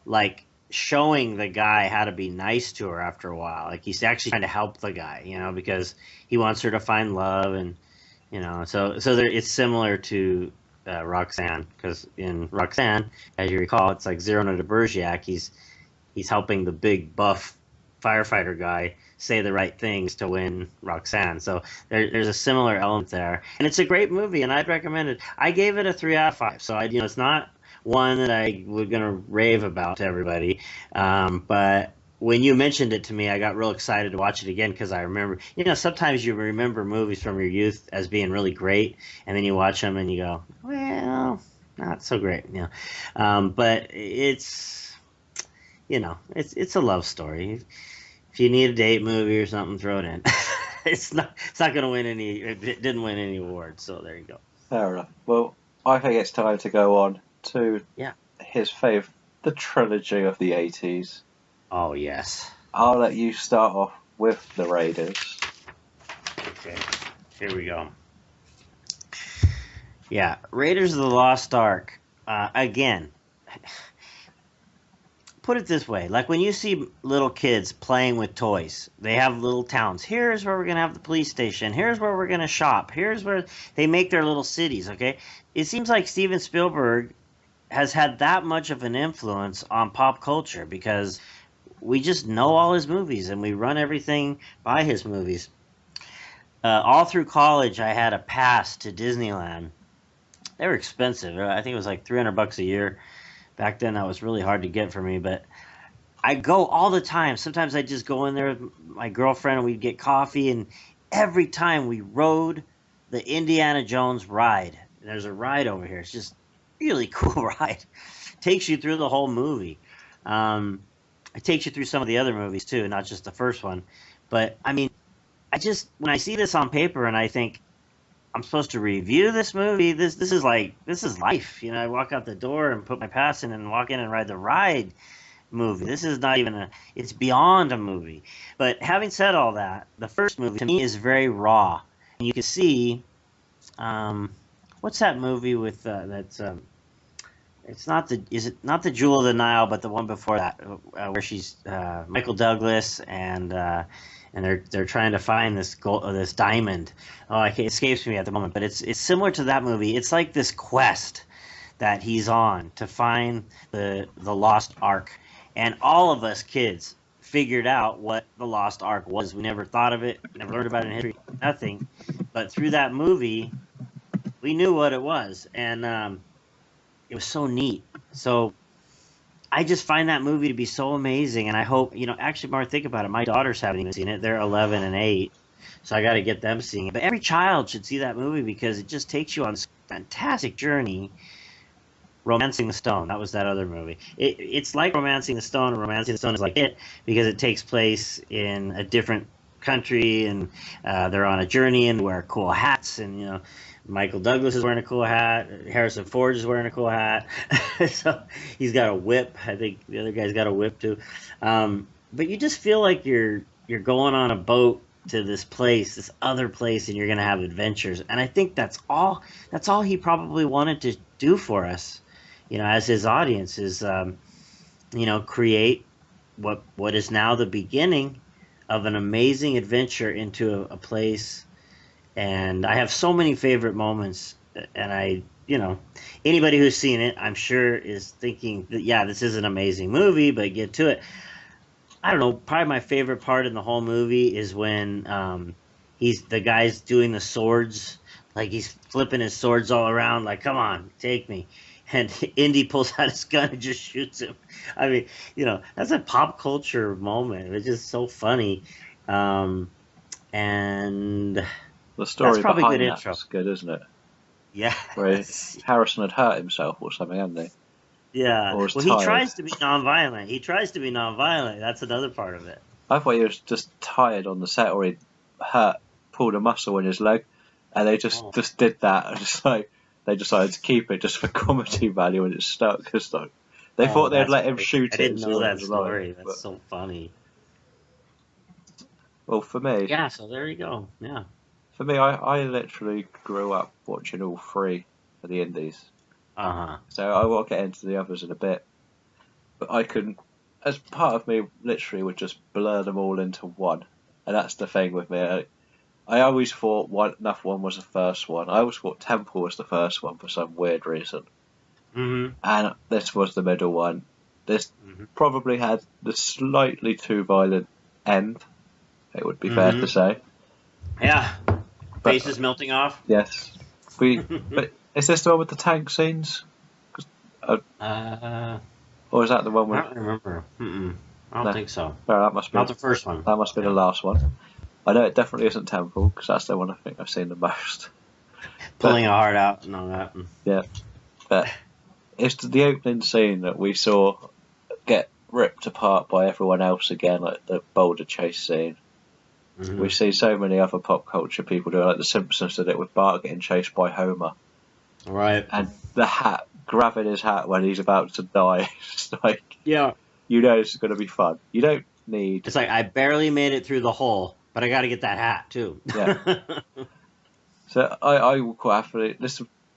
like showing the guy how to be nice to her after a while. Like, he's actually trying to help the guy, because he wants her to find love, and so it's similar to Roxanne, because in Roxanne, as you recall, it's like Cyrano de Bergerac. He's helping the big buff firefighter guy say the right things to win Roxanne. So there's a similar element there, and it's a great movie, and I'd recommend it. I gave it a 3 out of 5. So it's not one that I was gonna rave about to everybody, but when you mentioned it to me, I got real excited to watch it again, because I remember, sometimes you remember movies from your youth as being really great, and then you watch them and you go, well, not so great, but it's a love story. If you need a date movie or something, throw it in. It's not going to win any. It didn't win any awards, so there you go. Fair enough. Well, I think it's time to go on to his favourite, the trilogy of the 80s. Oh, yes. I'll let you start off with the Raiders. Okay, here we go. Yeah, Raiders of the Lost Ark. Again, put it this way. Like when you see little kids playing with toys, they have little towns. Here's where we're going to have the police station. Here's where we're going to shop. Here's where they make their little cities, okay? It seems like Steven Spielberg has had that much of an influence on pop culture because we just know all his movies and we run everything by his movies. All through college, I had a pass to Disneyland. They were expensive. I think it was like $300 a year. Back then, that was really hard to get for me, but I go all the time. Sometimes I just go in there with my girlfriend and we'd get coffee, and every time we rode the Indiana Jones ride. There's a ride over here. It's just really cool ride. Takes you through the whole movie. It takes you through some of the other movies too, not just the first one. But I mean, when I see this on paper and I think I'm supposed to review this movie, this is life. You know, I walk out the door and put my pass in and walk in and ride the ride movie. This is not even it's beyond a movie. But having said all that, the first movie to me is very raw. And you can see, what's that movie with is it not the Jewel of the Nile, but the one before that, where she's Michael Douglas and they're trying to find this diamond. Oh, it escapes me at the moment, but it's similar to that movie. It's like this quest that he's on to find the Lost Ark, and all of us kids figured out what the Lost Ark was. We never thought of it, never learned about it in history, nothing. But through that movie, we knew what it was, and it was so neat. So I just find that movie to be so amazing, and I hope, actually, Mark, think about it. My daughters haven't even seen it. They're 11 and 8, so I got to get them seeing it. But every child should see that movie because it just takes you on this fantastic journey. Romancing the Stone. That was that other movie. It's like Romancing the Stone, and Romancing the Stone is like it because it takes place in a different country, and they're on a journey and wear cool hats, and Michael Douglas is wearing a cool hat. Harrison Ford is wearing a cool hat. So he's got a whip. I think the other guy's got a whip too. But you just feel like you're going on a boat to this other place, and you're going to have adventures. And I think that's all he probably wanted to do for us, as his audience is, create what is now the beginning of an amazing adventure into a place. And I have so many favorite moments, and anybody who's seen it, I'm sure, is thinking that, yeah, this is an amazing movie, but get to it. I don't know, probably my favorite part in the whole movie is when the guy's doing the swords, like he's flipping his swords all around, like, come on, take me. And Indy pulls out his gun and just shoots him. I mean, that's a pop culture moment. It's just so funny. And the story that's probably behind good that's intro. good, isn't it? Yeah. Where Harrison had hurt himself or something, hadn't he? Yeah. Or was Well, tired. he tries to be nonviolent. That's another part of it. I thought he was just tired on the set, or he'd pulled a muscle in his leg, and they just did that. And just like they decided to keep it just for comedy value, and it stuck. Cause like, they thought they'd let him shoot it. I didn't know that as story. well, That's so funny. Well, for me, yeah. So there you go. Yeah. For me, I literally grew up watching all three of the indies. So I will get into the others in a bit, but I couldn't. As part of me, literally would just blur them all into one, and that's the thing with me. I always thought Enough One was the first one. I always thought Temple was the first one for some weird reason, and this was the middle one. This probably had the slightly too violent end. It would be fair to say. Yeah. Faces melting off. Yes. But is this the one with the tank scenes? Or is that the one with... I don't remember. I don't think so. No, that must be... Not the first one. That must be the last one. I know it definitely isn't Temple, because that's the one I think I've seen the most. Pulling a heart out and all that. Yeah. But it's the opening scene that we saw get ripped apart by everyone else again, like the boulder chase scene. We see so many other pop culture people do it, like The Simpsons did it with Bart getting chased by Homer. Right. And the hat, grabbing his hat when he's about to die. It's like, yeah, this is going to be fun. You don't need. It's like I barely made it through the hole, but I got to get that hat too. Yeah. So I will quite happily.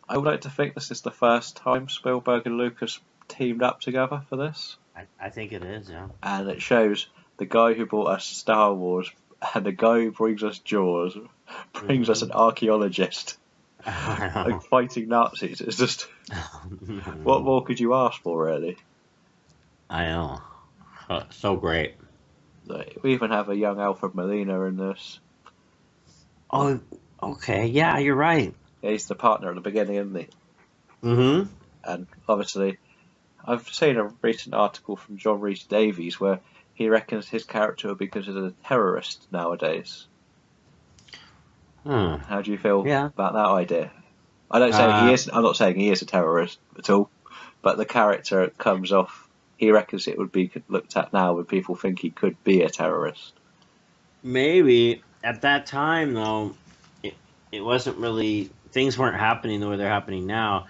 I would like to think this is the first time Spielberg and Lucas teamed up together for this, I think it is, yeah. and it shows the guy who brought us Star Wars and the guy who brings us Jaws brings us an archaeologist like fighting Nazis. It's just what more could you ask for, really? I know. So great. Like, we even have a young Alfred Molina in this. Oh, okay. Yeah, you're right. Yeah, he's the partner at the beginning, isn't he? Mm-hmm. And obviously, I've seen a recent article from John Rhys Davies where he reckons his character will be considered a terrorist nowadays. How do you feel about that idea? I don't say he is. I'm not saying he is a terrorist at all, but the character comes off. He reckons it would be looked at now when people think he could be a terrorist. Maybe at that time, though, it wasn't really, things weren't happening the way they're happening now.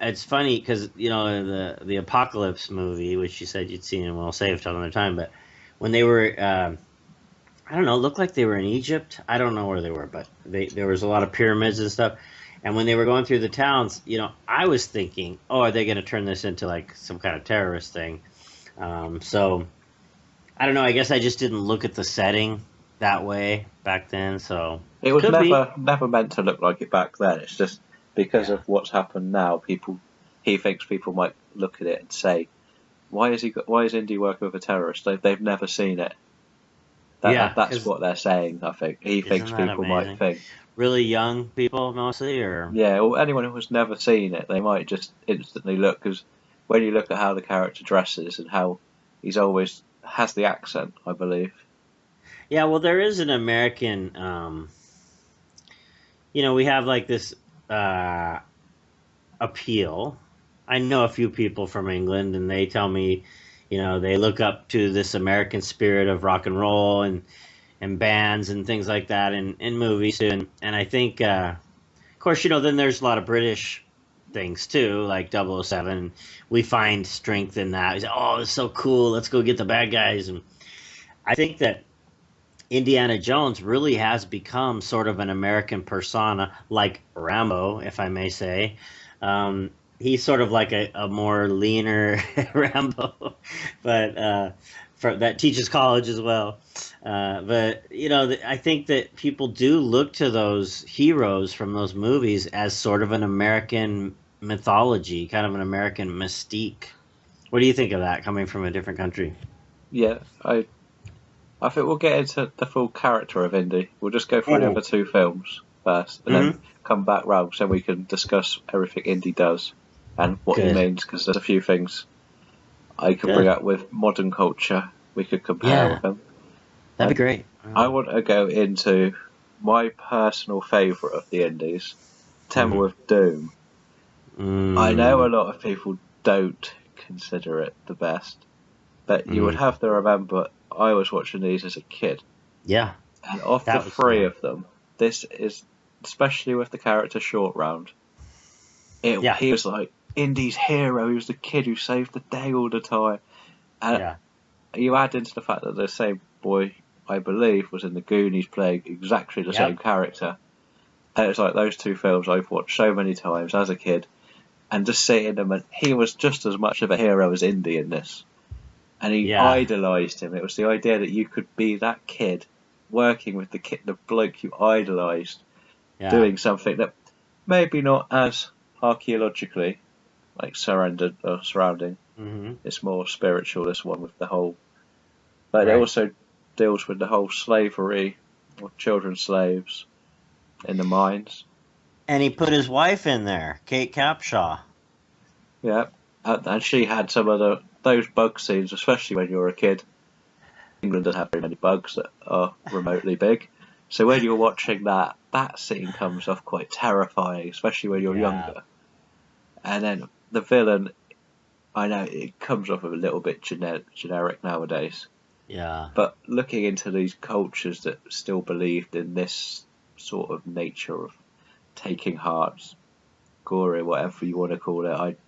It's funny because, you know, the Apocalypse movie, which you said you'd seen, and we'll save till another time, but when they were, I don't know, it looked like they were in Egypt. I don't know where they were, but there was a lot of pyramids and stuff. And when they were going through the towns, you know, I was thinking, oh, are they going to turn this into like some kind of terrorist thing? So I don't know. I guess I just didn't look at the setting that way back then. So it was never meant to look like it back then. It's just because of what's happened now. He thinks people might look at it and say, why is Indy working with a terrorist? They've never seen it. That's what they're saying. I think he thinks people might think. Really young people mostly, or or anyone who has never seen it, they might just instantly look, because when you look at how the character dresses and how he's always has the accent, I believe. Yeah, well, there is an American. You know, we have like this appeal. I know a few people from England, and they tell me, you know, they look up to this American spirit of rock and roll and bands and things like that in movies too. And I think, of course, you know, then there's a lot of British things too, like 007. We find strength in that. We say, oh, it's so cool. Let's go get the bad guys. And I think that Indiana Jones really has become sort of an American persona, like Rambo, if I may say. He's sort of like a more leaner Rambo, but that teaches college as well. But, you know, I think that people do look to those heroes from those movies as sort of an American mythology, kind of an American mystique. What do you think of that, coming from a different country? Yeah, I think we'll get into the full character of Indy. We'll just go through the other two films first, and then come back round so we can discuss everything Indy does and what he means, because there's a few things I could bring up with modern culture we could compare with them. That'd be great. I want to go into my personal favourite of the Indies, Temple of Doom. I know a lot of people don't consider it the best, but you would have to remember I was watching these as a kid. Yeah. And of the three of them, this is, especially with the character Short Round, he was like Indy's hero. He was the kid who saved the day all the time. And you add into the fact that the same boy, I believe, was in the Goonies playing exactly the same character. And it's like those two films I've watched so many times as a kid, and just seeing them, and he was just as much of a hero as Indy in this. And he idolised him. It was the idea that you could be that kid working with the bloke you idolised, doing something that maybe not as archaeologically like surrounding. It's more spiritual, this one, with the whole, but it also deals with the whole slavery of children slaves in the mines. And he put his wife in there, Kate Capshaw. Yeah, and she had some of those bug scenes, especially when you're a kid. England doesn't have very many bugs that are remotely big. So when you're watching that scene comes off quite terrifying, especially when you're younger. And then the villain, I know it comes off a little bit generic nowadays. Yeah. But looking into these cultures that still believed in this sort of nature of taking hearts, gory, whatever you want to call it,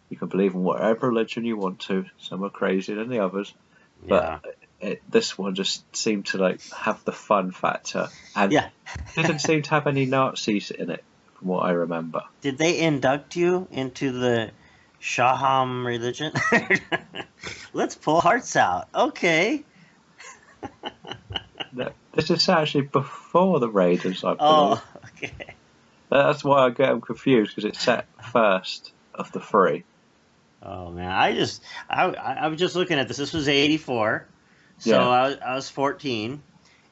you can believe in whatever religion you want to. Some are crazier than the others. But this one just seemed to like have the fun factor, and Yeah. didn't seem to have any Nazis in it, from what I remember. Did they induct you into the Shaham religion? Let's pull hearts out. Okay. No, this is actually before the Raiders, I believe. Oh, okay. That's why I get them confused, because it's set first of the three. Oh man, I was just looking at this. This was '84, so Yeah. I was 14,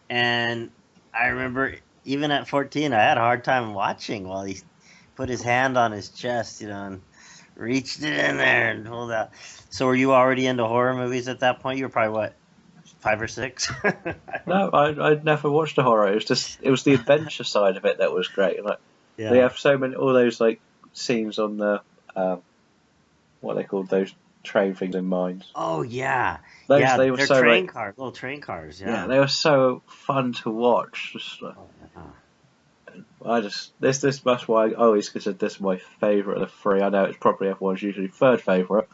and I remember even at 14, I had a hard time watching while he put his hand on his chest, and reached it in there and pulled out. So were you already into horror movies at that point? You were probably what, 5 or 6? No, I'd never watched a horror. It was the adventure side of it that was great. Like Yeah. they have all those like scenes on the what they called those train things in mines. Oh yeah, They they're were so train like, cars, little train cars. yeah, Yeah. they were so fun to watch. Just like, that's why I always consider this my favourite of the three. I know it's probably everyone's usually third favourite.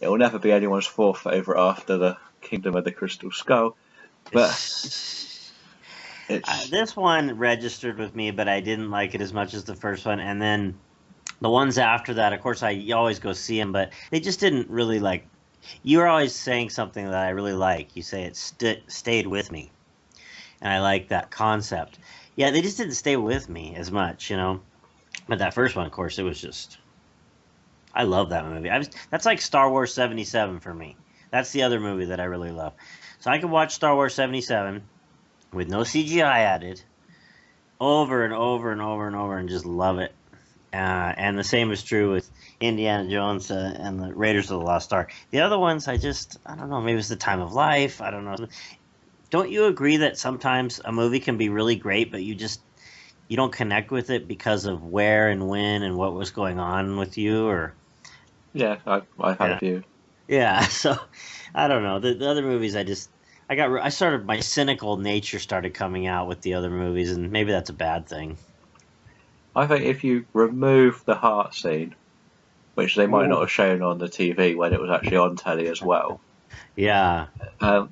It will never be anyone's fourth favourite after the Kingdom of the Crystal Skull, but it's This one registered with me, but I didn't like it as much as the first one. And then the ones after that, of course, you always go see them, but they just didn't really like. You're always saying something that I really like. You say it stayed with me, and I like that concept. Yeah, they just didn't stay with me as much, But that first one, of course, it was just. I love that movie. That's like Star Wars 77 for me. That's the other movie that I really love. So I could watch Star Wars 77 with no CGI added, over and over and over and over, and just love it. And the same is true with Indiana Jones and the Raiders of the Lost Ark. The other ones, I don't know, maybe it's the time of life, I don't know. Don't you agree that sometimes a movie can be really great, but you don't connect with it because of where and when and what was going on with you? Or yeah, I've had a few. Yeah, so I don't know. The other movies, my cynical nature started coming out with the other movies, and maybe that's a bad thing. I think if you remove the heart scene, which they might not have shown on the TV when it was actually on telly as well. Yeah. I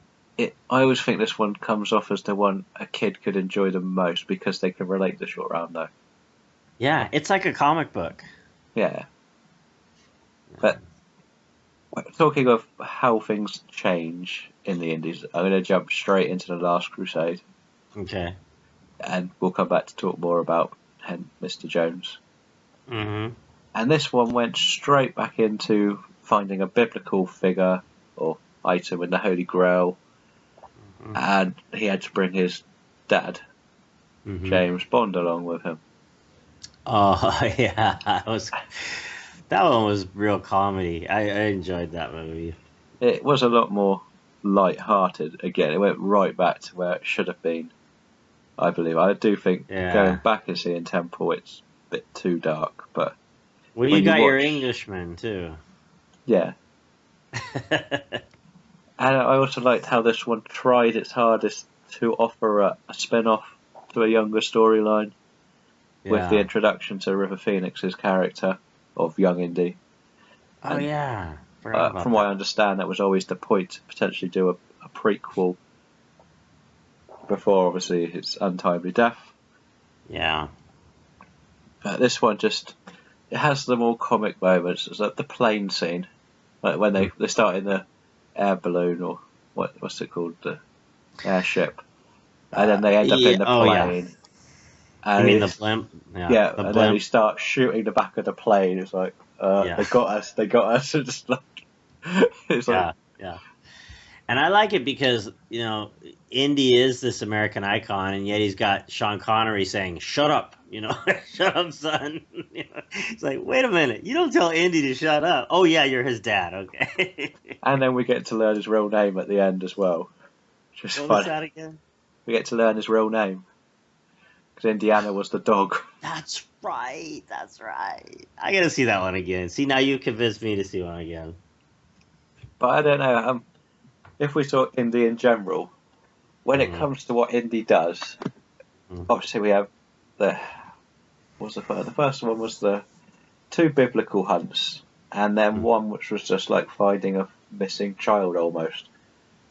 always think this one comes off as the one a kid could enjoy the most because they can relate to Short Round though. Yeah, it's like a comic book. Yeah. But talking of how things change in the Indies, I'm going to jump straight into The Last Crusade. Okay. And we'll come back to talk more about Mr. Jones. Mm-hmm. And this one went straight back into finding a biblical figure or item in the Holy Grail. Mm-hmm. And he had to bring his dad, James Bond, along with him. Oh, yeah. That one was real comedy. I enjoyed that movie. It was a lot more light-hearted. Again, it went right back to where it should have been, I believe. I do think going back and seeing Temple, it's a bit too dark. But well, you got your Englishman, too. Yeah. And I also liked how this one tried its hardest to offer a spin-off to a younger storyline with the introduction to River Phoenix's character of young Indy. Oh, and, yeah. From what I understand, that was always the point to potentially do a prequel before, obviously, his untimely death. Yeah. But this one it has the more comic moments. It's like the plane scene, like when they start in the air balloon or what's it called, the airship, and then they end up in the plane. Yeah. And you mean the blimp? Yeah, and then he starts shooting the back of the plane. It's like, they got us. It's just like, yeah. And I like it because, Indy is this American icon, and yet he's got Sean Connery saying, "Shut up," "Shut up, son." It's like, wait a minute, you don't tell Indy to shut up. Oh yeah, you're his dad, okay. And then we get to learn his real name at the end as well. Just what was that again? We get to learn his real name because Indiana was the dog. That's right. I gotta see that one again. See, now you convinced me to see one again. But I don't know. If we talk Indy in general, when it comes to what Indy does, obviously we have the first one was the 2 biblical hunts, and then one which was just like finding a missing child almost.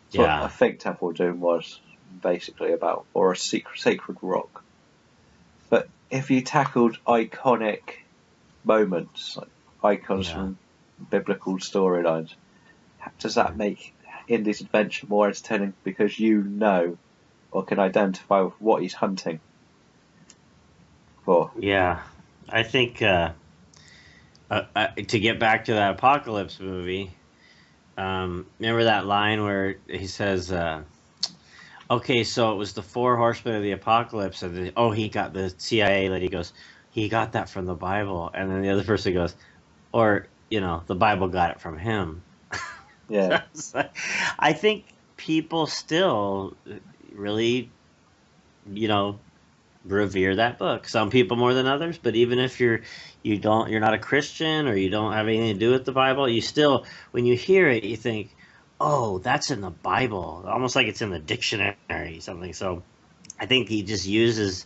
That's what Yeah. I think Temple of Doom was basically about, or a sacred rock. But if you tackled iconic moments, like icons Yeah. from biblical storylines, does that make Indy's adventure more entertaining because you know or can identify with what he's hunting for? Yeah. I think to get back to that Apocalypse movie, remember that line where he says, okay, so it was the four horsemen of the apocalypse, and he got the CIA lady goes, he got that from the Bible, and then the other person goes, or the Bible got it from him. Yeah, I think people still really, revere that book. Some people more than others, but even if you're not a Christian or you don't have anything to do with the Bible, you still, when you hear it, you think, oh, that's in the Bible, almost like it's in the dictionary, something. So I think he just uses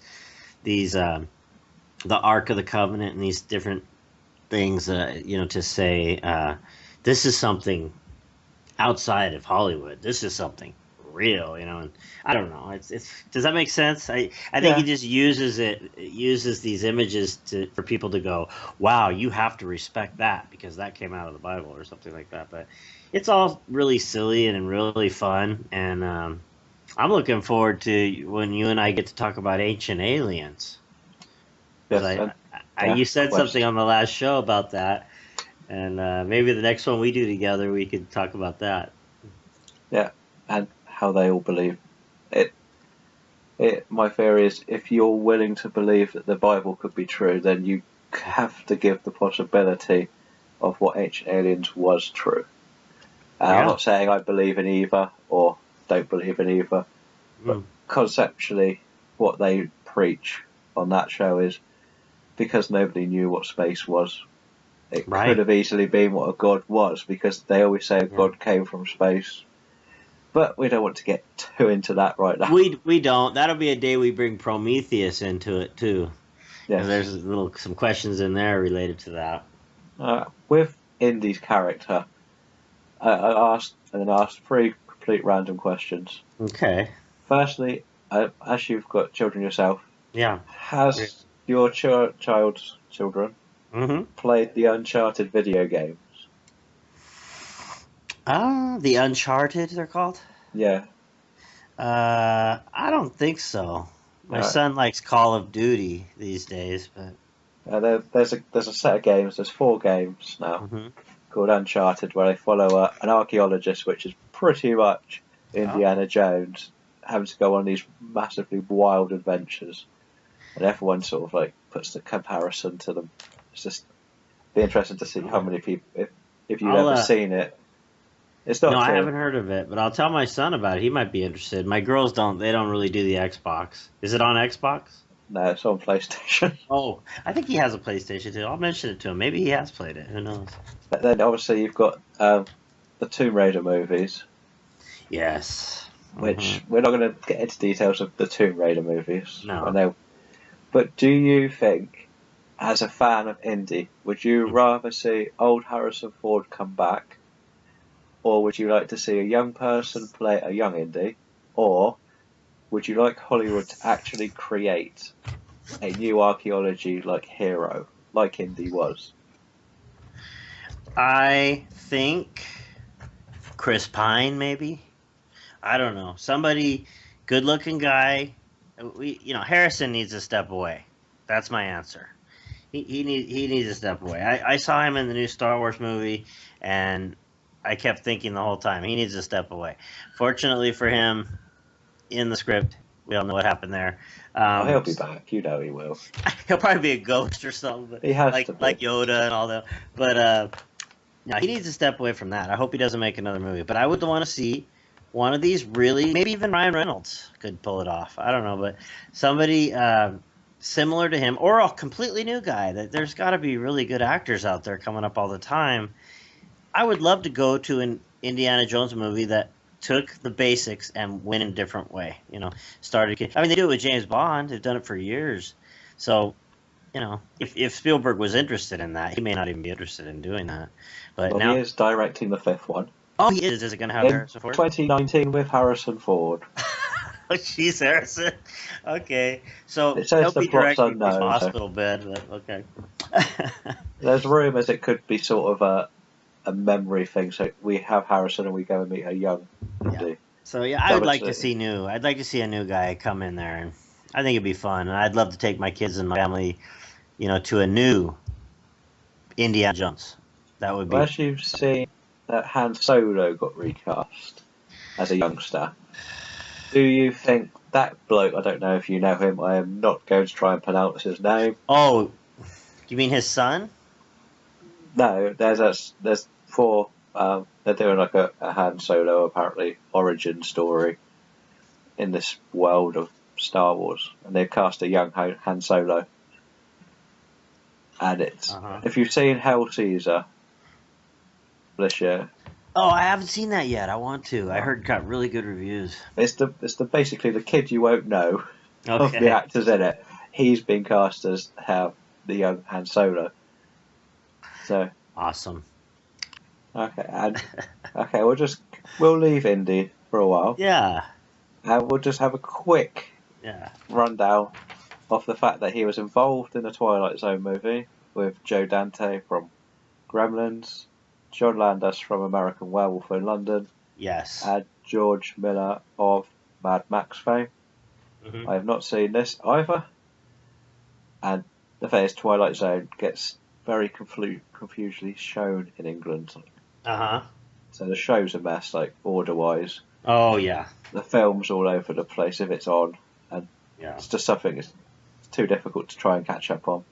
these the Ark of the Covenant and these different things, to say this is something outside of Hollywood. This is something real, and I don't know. It's does that make sense? I think he yeah, just uses these images for people to go, wow, you have to respect that because that came out of the Bible or something like that. But it's all really silly and really fun, and I'm looking forward to when you and I get to talk about ancient aliens. Because yes, and you yeah, said something Quest. on the last show about that, and maybe the next one we do together, we could talk about that. Yeah, and how they all believe it. My theory is, if you're willing to believe that the Bible could be true, then you have to give the possibility of what ancient aliens was true. And I'm Yeah. not saying I believe in either or don't believe in either, but Mm. conceptually, what they preach on that show is because nobody knew what space was. It could Right. have easily been what a god was, because they always say a Yeah. god came from space. But we don't want to get too into that right now. We don't. That'll be a day we bring Prometheus into it too, because Yes. there's some questions in there related to that. With Indy's character, I asked three complete random questions. Okay. Firstly, as you've got children yourself, Yeah. has your child's children Mm-hmm. played the Uncharted video games? The Uncharted, they're called. Yeah. I don't think so. My Uh, son likes Call of Duty these days, but. there's a set of games. There's 4 games now Mm-hmm. called Uncharted, where they follow an archaeologist, which is pretty much Oh. Indiana Jones, having to go on these massively wild adventures, and everyone sort of like puts the comparison to them. It's just be interesting to see how Oh. many people, if you've I'll ever seen it. It's No, not I too. haven't heard of it, but I'll tell my son about it. He might be interested. My girls don't. They don't really do the Xbox. Is it on Xbox? No, it's on PlayStation. Oh, I think he has a PlayStation too. I'll mention it to him. Maybe he has played it. Who knows? But then obviously you've got the Tomb Raider movies, Yes. Hmm. which we're not going to get into details of the Tomb Raider movies. I No. know. But do you think, as a fan of Indy, would you rather see old Harrison Ford come back, or would you like to see a young person play a young Indy, or would you like Hollywood to actually create a new archaeology like hero, like Indy was? I think Chris Pine, maybe. I don't know. Somebody good-looking guy. Harrison needs to step away. That's my answer. He needs to step away. I saw him in the new Star Wars movie, and I kept thinking the whole time he needs to step away. Fortunately for him, in the script, we all know what happened there. Oh, he'll be back. You know he will. He'll probably be a ghost or something, but He has like to be. like Yoda and all that. But no, he needs to step away from that. I hope he doesn't make another movie. But I would want to see one of these really, maybe even Ryan Reynolds could pull it off. I don't know, but somebody similar to him, or a completely new guy. That there's got to be really good actors out there coming up all the time. I would love to go to an Indiana Jones movie that took the basics and went in a different way. Started. I mean, they do it with James Bond. They've done it for years. So, if Spielberg was interested in that, he may not even be interested in doing that. But Well, now, he is directing the 5th one. Oh, he is. Is it going to have In Harrison Ford? 2019 with Harrison Ford. Oh, jeez, Harrison. Okay. So It says he'll the be plot's directing from a unknown. So hospital bed, but okay. there's rumours it could be sort of a memory thing. So we have Harrison and we go and meet a young Indy. So yeah, I would like to see new. I'd like to see a new guy come in there, and I think it'd be fun. And I'd love to take my kids and my family, to a new Indiana Jones. That would be. Well, as you've seen that Han Solo got recast as a youngster, do you think that bloke? I don't know if you know him. I am not going to try and pronounce his name. Oh, you mean his son? No, there's four. They're doing like a Han Solo apparently origin story in this world of Star Wars, and they've cast a young Han Solo. And it's if you've seen Hell Caesar this year. Oh, I haven't seen that yet. I want to. I heard it got really good reviews. It's the basically the kid you won't know of the actors in it. He's been cast as the young Han Solo. So awesome. Okay, and we'll leave Indy for a while. Yeah. And we'll just have a quick rundown of the fact that he was involved in the Twilight Zone movie with Joe Dante from Gremlins, John Landis from American Werewolf in London, yes, and George Miller of Mad Max fame. Mm-hmm. I have not seen this either. And the thing is, Twilight Zone gets very confusely shown in England. So the show's a mess, like order-wise. Oh yeah. The film's all over the place if it's on, and it's just something it's too difficult to try and catch up on.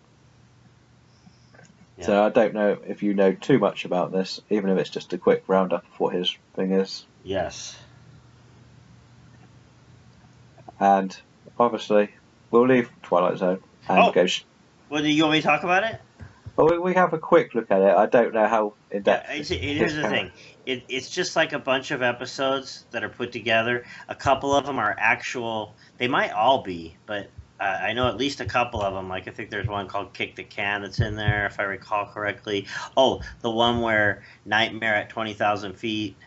Yeah. So I don't know if you know too much about this, even if it's just a quick roundup of what his thing is. Yes. And obviously, we'll leave Twilight Zone and go. Well, do you want me to talk about it? Well, we have a quick look at it. I don't know how in depth. Here's the thing. It's just like a bunch of episodes that are put together. A couple of them are actual. They might all be, but I know at least a couple of them. Like I think there's one called "Kick the Can" that's in there, if I recall correctly. Oh, the one where Nightmare at 20,000 feet.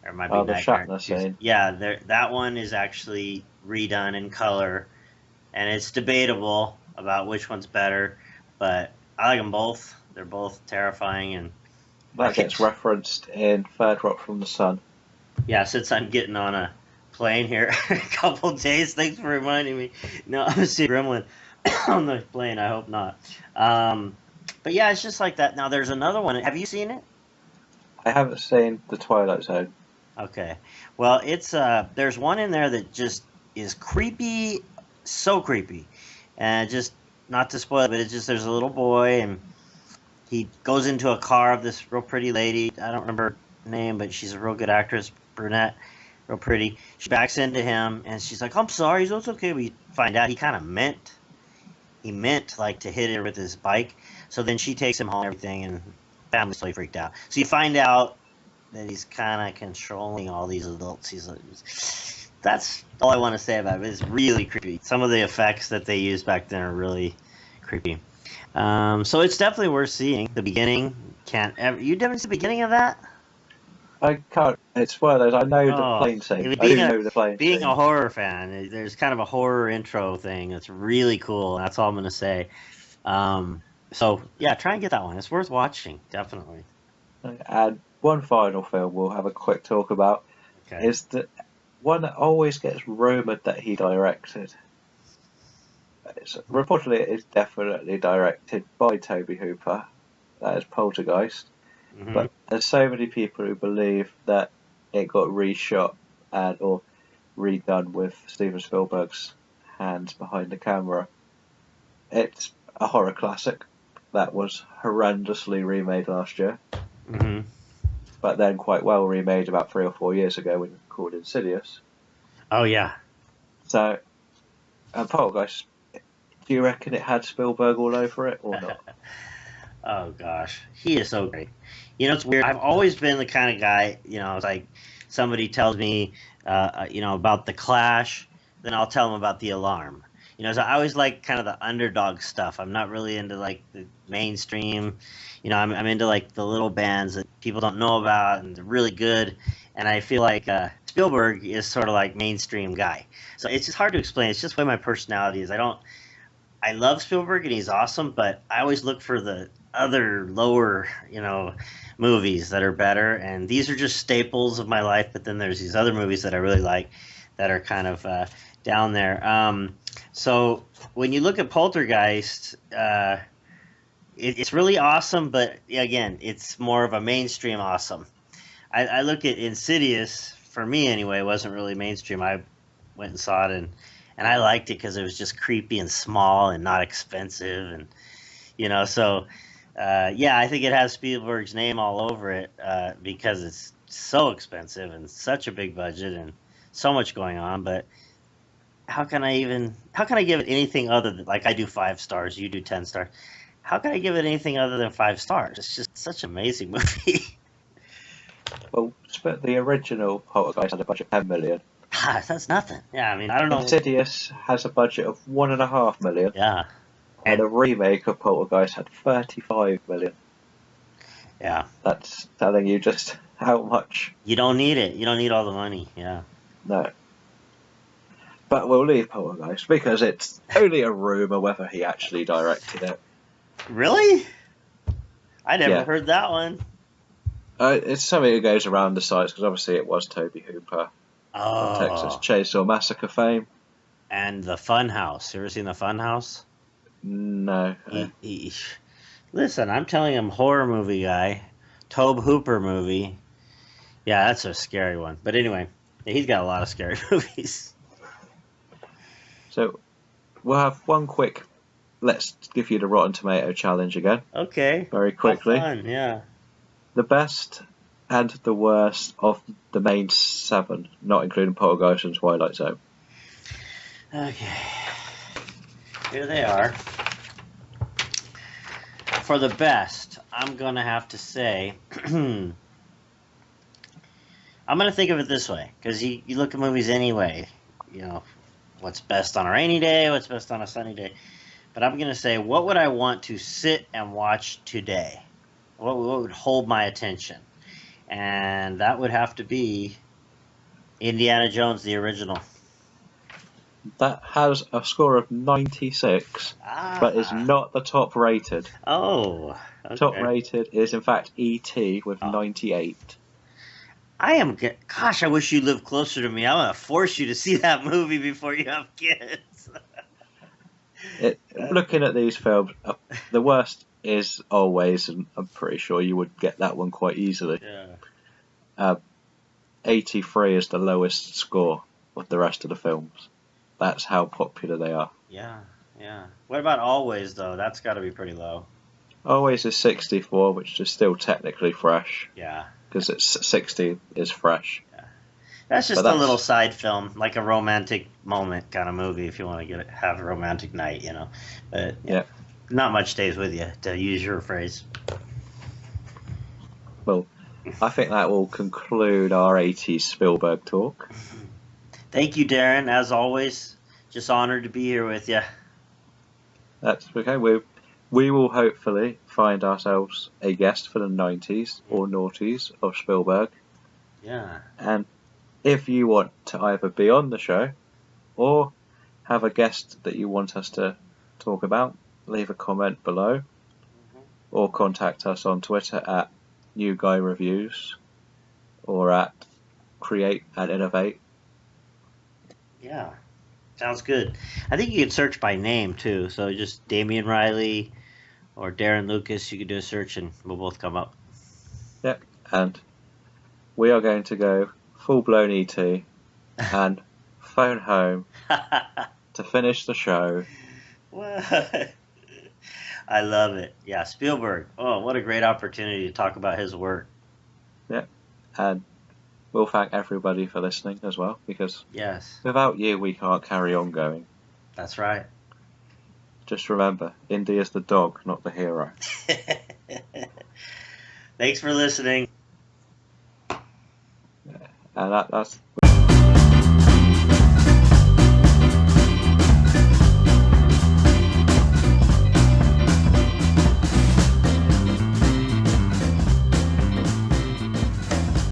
Or it might be the Shatner scene. Yeah, that one is actually redone in color, and it's debatable about which one's better, but I like them both. They're both terrifying, and that gets referenced in Third Rock from the Sun. Yeah, since I'm getting on a plane here in a couple days, thanks for reminding me. No, I'm gonna see Gremlin on the plane. I hope not. But yeah, it's just like that. Now there's another one. Have you seen it? I haven't seen the Twilight Zone. Okay. Well, it's there's one in there that just is creepy, so creepy, and just not to spoil it, but it's just there's a little boy and he goes into a car of this real pretty lady. I don't remember her name, but she's a real good actress, brunette, real pretty. She backs into him and she's like, "I'm sorry." He's, "Oh, it's okay." We find out he kind of meant like to hit her with his bike. So then she takes him home and everything, and family's totally freaked out. So you find out that he's kind of controlling all these adults. He's like, that's all I want to say about it. It's really creepy. Some of the effects that they used back then are really creepy. So it's definitely worth seeing. The beginning you didn't see the beginning of that? I can't. It's one of those. I know the plane scene. I do know the plane scene. Being a horror fan, there's kind of a horror intro thing that's really cool. That's all I'm going to say. So yeah, try and get that one. It's worth watching, definitely. And one final film we'll have a quick talk about is the one that always gets rumoured that he directed. Reportedly, it is definitely directed by Toby Hooper. That is Poltergeist. Mm-hmm. But there's so many people who believe that it got reshot or redone with Steven Spielberg's hands behind the camera. It's a horror classic that was horrendously remade last year. Mm-hmm. But then quite well remade about 3 or 4 years ago when called Insidious. Oh, yeah. So, Poltergeist, do you reckon it had Spielberg all over it or not? Oh, gosh. He is so great. It's weird. I've always been the kind of guy, it's like somebody tells me, about The Clash, then I'll tell them about The Alarm. So I always like kind of the underdog stuff. I'm not really into like the mainstream. I'm into like the little bands that people don't know about and they're really good. And I feel like Spielberg is sort of like mainstream guy. So it's just hard to explain. It's just the way my personality is. I love Spielberg and he's awesome, but I always look for the other lower, movies that are better. And these are just staples of my life. But then there's these other movies that I really like that are kind of down there. So when you look at Poltergeist, it's really awesome, but again, it's more of a mainstream awesome. I look at Insidious, for me anyway, wasn't really mainstream. I went and saw it, and I liked it because it was just creepy and small and not expensive, and so I think it has Spielberg's name all over it because it's so expensive and such a big budget and so much going on. But how can I give it anything other than, like, I do 5 stars, you do 10 stars. How can I give it anything other than 5 stars? It's just such an amazing movie. Well, the original Poltergeist had a budget of 10 million. That's nothing. Yeah, I mean, I don't know. Insidious has a budget of 1.5 million. Yeah. And a remake of Poltergeist had 35 million. Yeah. That's telling you just how much. You don't need it. You don't need all the money. Yeah. No. But we'll leave Poltergeist because it's only a rumour whether he actually directed it. Really? I never heard that one. It's something that goes around the sites because obviously it was Toby Hooper. Oh. Texas Chainsaw Massacre fame. And the Funhouse. You ever seen the Funhouse? No. Listen, I'm telling him, horror movie guy. Tobe Hooper movie. Yeah, that's a scary one. But anyway, he's got a lot of scary movies. So, we'll have one quick, let's give you the Rotten Tomato challenge again. Okay. Very quickly. Fun, yeah. The best and the worst of the main 7, not including Poltergeist and Twilight Zone. Okay. Here they are. For the best, I'm going to have to say, I'm going to think of it this way, because you look at movies anyway, what's best on a rainy day, what's best on a sunny day. But I'm going to say, what would I want to sit and watch today? What would hold my attention? And that would have to be Indiana Jones, the original. That has a score of 96, but is not the top rated. Oh, okay. Top rated is, in fact, E.T. with 98. Gosh, I wish you lived closer to me. I'm going to force you to see that movie before you have kids. Looking at these films, the worst is Always, and I'm pretty sure you would get that one quite easily. Yeah. 83 is the lowest score of the rest of the films. That's how popular they are. Yeah. What about Always, though? That's got to be pretty low. Always is 64, which is still technically fresh. Yeah. Because it's 60 is fresh. Yeah. That's just a little side film, like a romantic moment kind of movie if you want to have a romantic night, But yeah. Not much stays with you, to use your phrase. Well, I think that will conclude our 80s Spielberg talk. Thank you, Darren. As always, just honored to be here with you. That's okay. We will hopefully find ourselves a guest for the 90s or noughties of Spielberg. Yeah. And if you want to either be on the show or have a guest that you want us to talk about, leave a comment below or contact us on Twitter at New Guy Reviews or at Create and Innovate. Yeah, sounds good. I think you can search by name too. So just Damien Riley or Darren Lucas, you can do a search and we'll both come up. Yep, and we are going to go full-blown ET and phone home to finish the show. What? I love it. Yeah, Spielberg. Oh, what a great opportunity to talk about his work. Yeah, and we'll thank everybody for listening as well, because yes, without you, we can't carry on going. That's right. Just remember, Indy is the dog, not the hero. Thanks for listening. Yeah, and that's